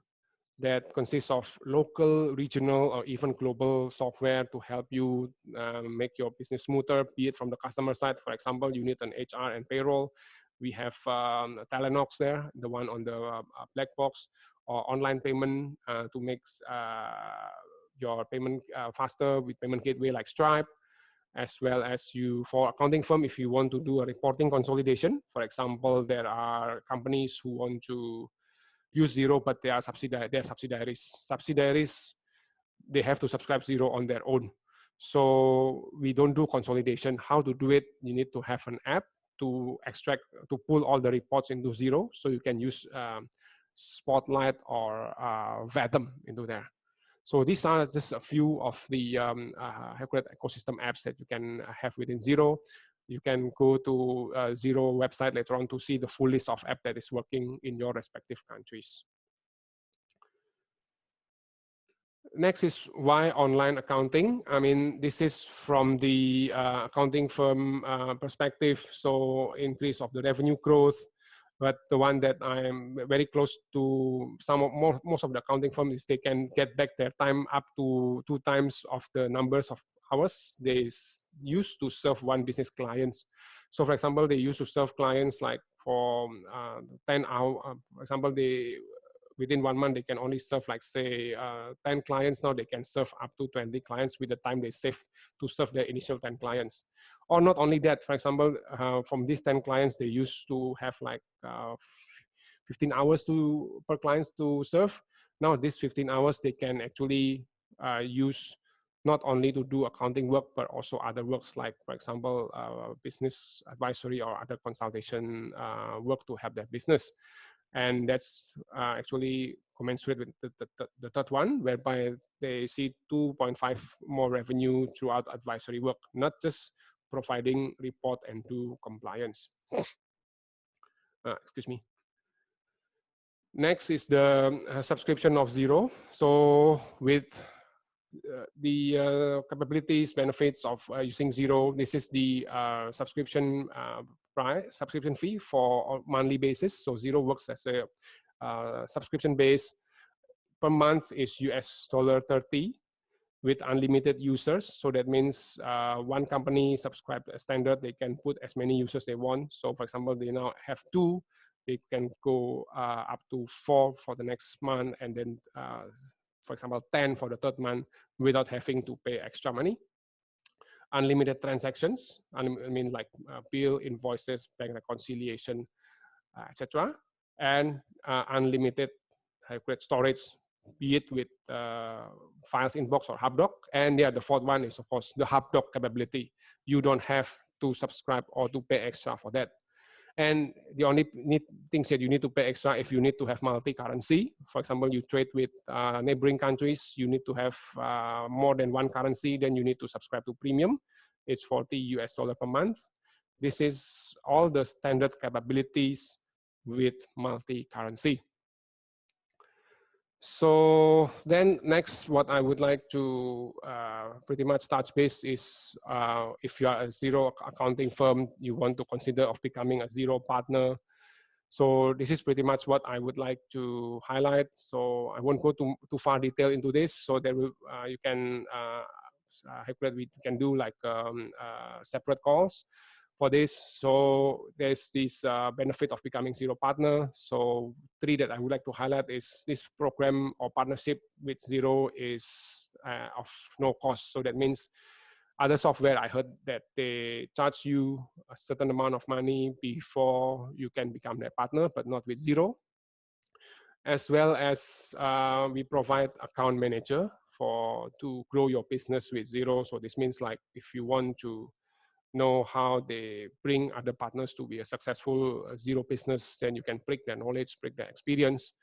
that consists of local, regional, or even global software to help you make your business smoother, be it from the customer side. For example, you need an HR and payroll. We have Talenox there, the one on the black box, or online payment to make your payment faster with payment gateway like Stripe, as well as for accounting firm, if you want to do a reporting consolidation. For example, there are companies who want to use Xero, but they are subsidiaries. Subsidiaries, they have to subscribe Xero on their own. So we don't do consolidation. How to do it? You need to have an app to extract, to pull all the reports into Xero, so you can use Spotlight or Vatum into there. So these are just a few of the ecosystem apps that you can have within Xero. You can go to Xero website later on to see the full list of apps that is working in your respective countries. Next is why online accounting. I mean, this is from the accounting firm perspective, so increase of the revenue growth. But the one that I'm very close to most of the accounting firms is they can get back their time up to 2 times of the numbers of hours they used to serve one business clients. So for example, they used to serve clients like for 10 hours. For example, within 1 month, they can only serve like say 10 clients. Now they can serve up to 20 clients with the time they saved to serve their initial 10 clients. Or not only that, for example, from these 10 clients, they used to have like 15 hours per clients to serve. Now these 15 hours, they can actually use not only to do accounting work, but also other works like, for example, business advisory or other consultation work to help their business. And that's actually commensurate with the third one, whereby they see 2.5 more revenue throughout advisory work, not just providing report and do compliance. Excuse me. Next is the subscription of Xero. So with the capabilities, benefits of using Xero, this is the subscription price, subscription fee for a monthly basis. So Xero works as a subscription base. Per month is $30 with unlimited users. So that means one company subscribe a standard, they can put as many users they want. So for example, they now have 2, they can go up to 4 for the next month, and then for example, 10 for the third month without having to pay extra money. Unlimited transactions, I mean like bill, invoices, bank reconciliation, etc. And unlimited storage, be it with files inbox or HubDoc. And yeah, the fourth one is of course the HubDoc capability. You don't have to subscribe or to pay extra for that. And the only things that you need to pay extra if you need to have multi-currency. For example, you trade with neighboring countries, you need to have more than one currency, then you need to subscribe to premium. It's $40 per month. This is all the standard capabilities with multi-currency. So then next, what I would like to pretty much touch base is if you are a Xero accounting firm, you want to consider of becoming a Xero partner. So this is pretty much what I would like to highlight. So I won't go too far detail into this. So there will, you can, we can do like separate calls for this. So there's this benefit of becoming Xero partner. So 3 that I would like to highlight is this program or partnership with Xero is of no cost. So that means other software, I heard that they charge you a certain amount of money before you can become their partner, but not with Xero. As well as we provide account manager to grow your business with Xero. So this means like if you want to know how they bring other partners to be a successful Xero business, then you can break their knowledge, break their experience.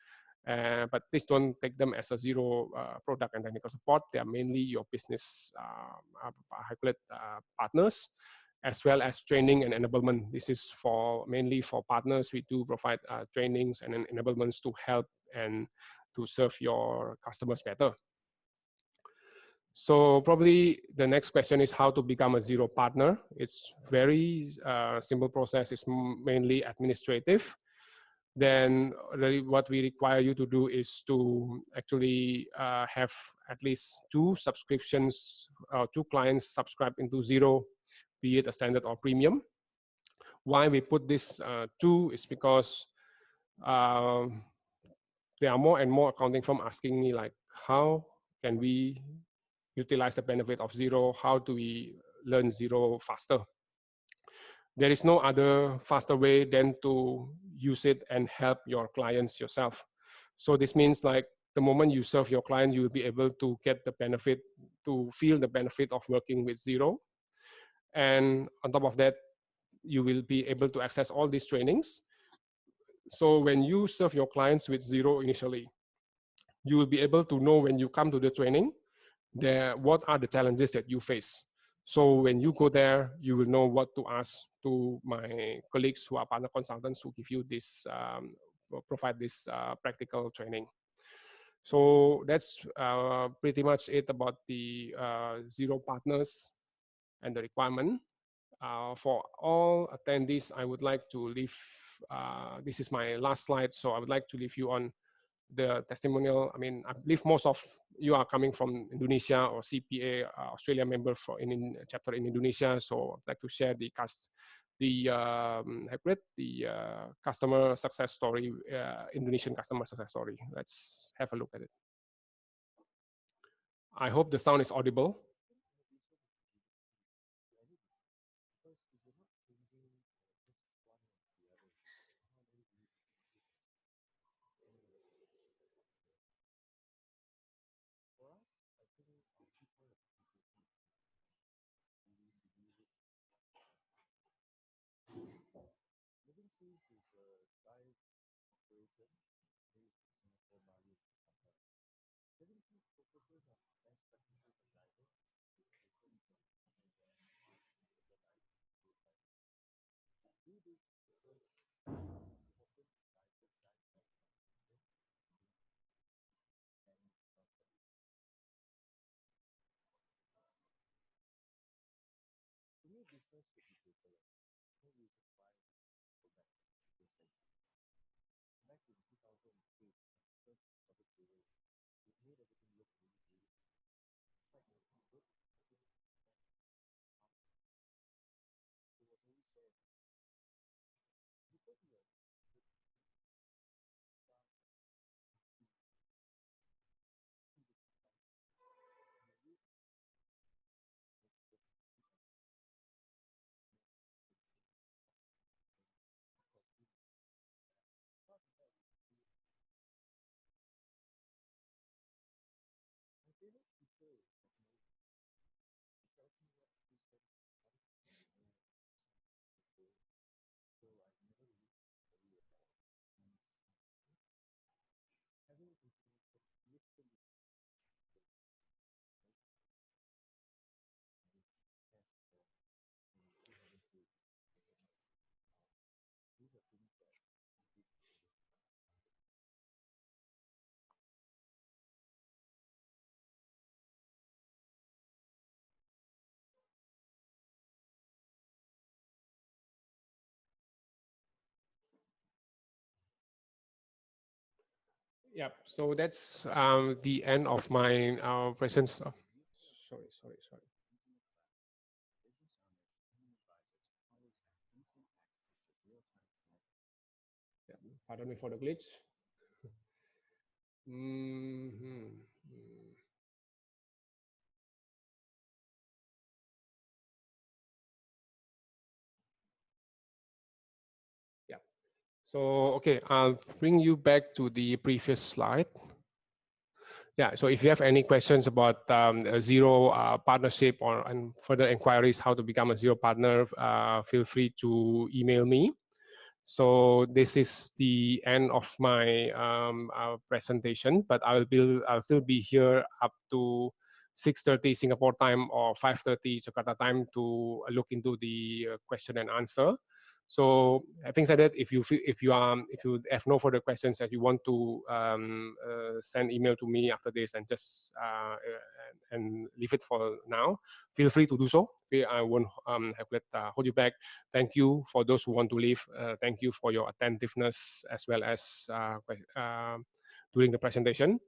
But please don't take them as a Xero product and technical support. They are mainly your business partners, as well as training and enablement. This is mainly for partners. We do provide trainings and enablements to help and to serve your customers better. So probably the next question is how to become a Xero partner. It's very simple process. It's mainly administrative. Then what we require you to do is to actually have at least 2 subscriptions, 2 clients subscribe into Xero, be it a standard or premium. Why we put this 2 is because there are more and more accounting firms asking me like, how can we utilize the benefit of Xero? How do we learn Xero faster? There is no other faster way than to use it and help your clients yourself. So this means like the moment you serve your client, you will be able to get the benefit, to feel the benefit of working with Xero. And on top of that, you will be able to access all these trainings. So when you serve your clients with Xero initially, you will be able to know when you come to the training, what are the challenges that you face. So when you go there, you will know what to ask to my colleagues who are partner consultants who give you this, provide this practical training. So that's pretty much it about the Xero partners and the requirement. For all attendees, I would like to leave, this is my last slide, so I would like to leave you on the testimonial. I mean, I believe most of you are coming from Indonesia or CPA, Australia member in chapter in Indonesia. So I'd like to share the customer success story, Indonesian customer success story. Let's have a look at it. I hope the sound is audible. Yep. So that's the end of my presence. Sorry. Yeah, pardon me for the glitch. Mhm. Yeah. So okay, I'll bring you back to the previous slide. Yeah, so if you have any questions about a Xero partnership or and further inquiries how to become a Xero partner, feel free to email me. So this is the end of my presentation, but I'll still be here up to 6:30 Singapore time or 5:30 Jakarta time to look into the question and answer. So having said that, if you have no further questions that you want to send email to me after this and just and leave it for now, feel free to do so. Okay, I won't hold you back. Thank you for those who want to leave. Thank you for your attentiveness as well as during the presentation.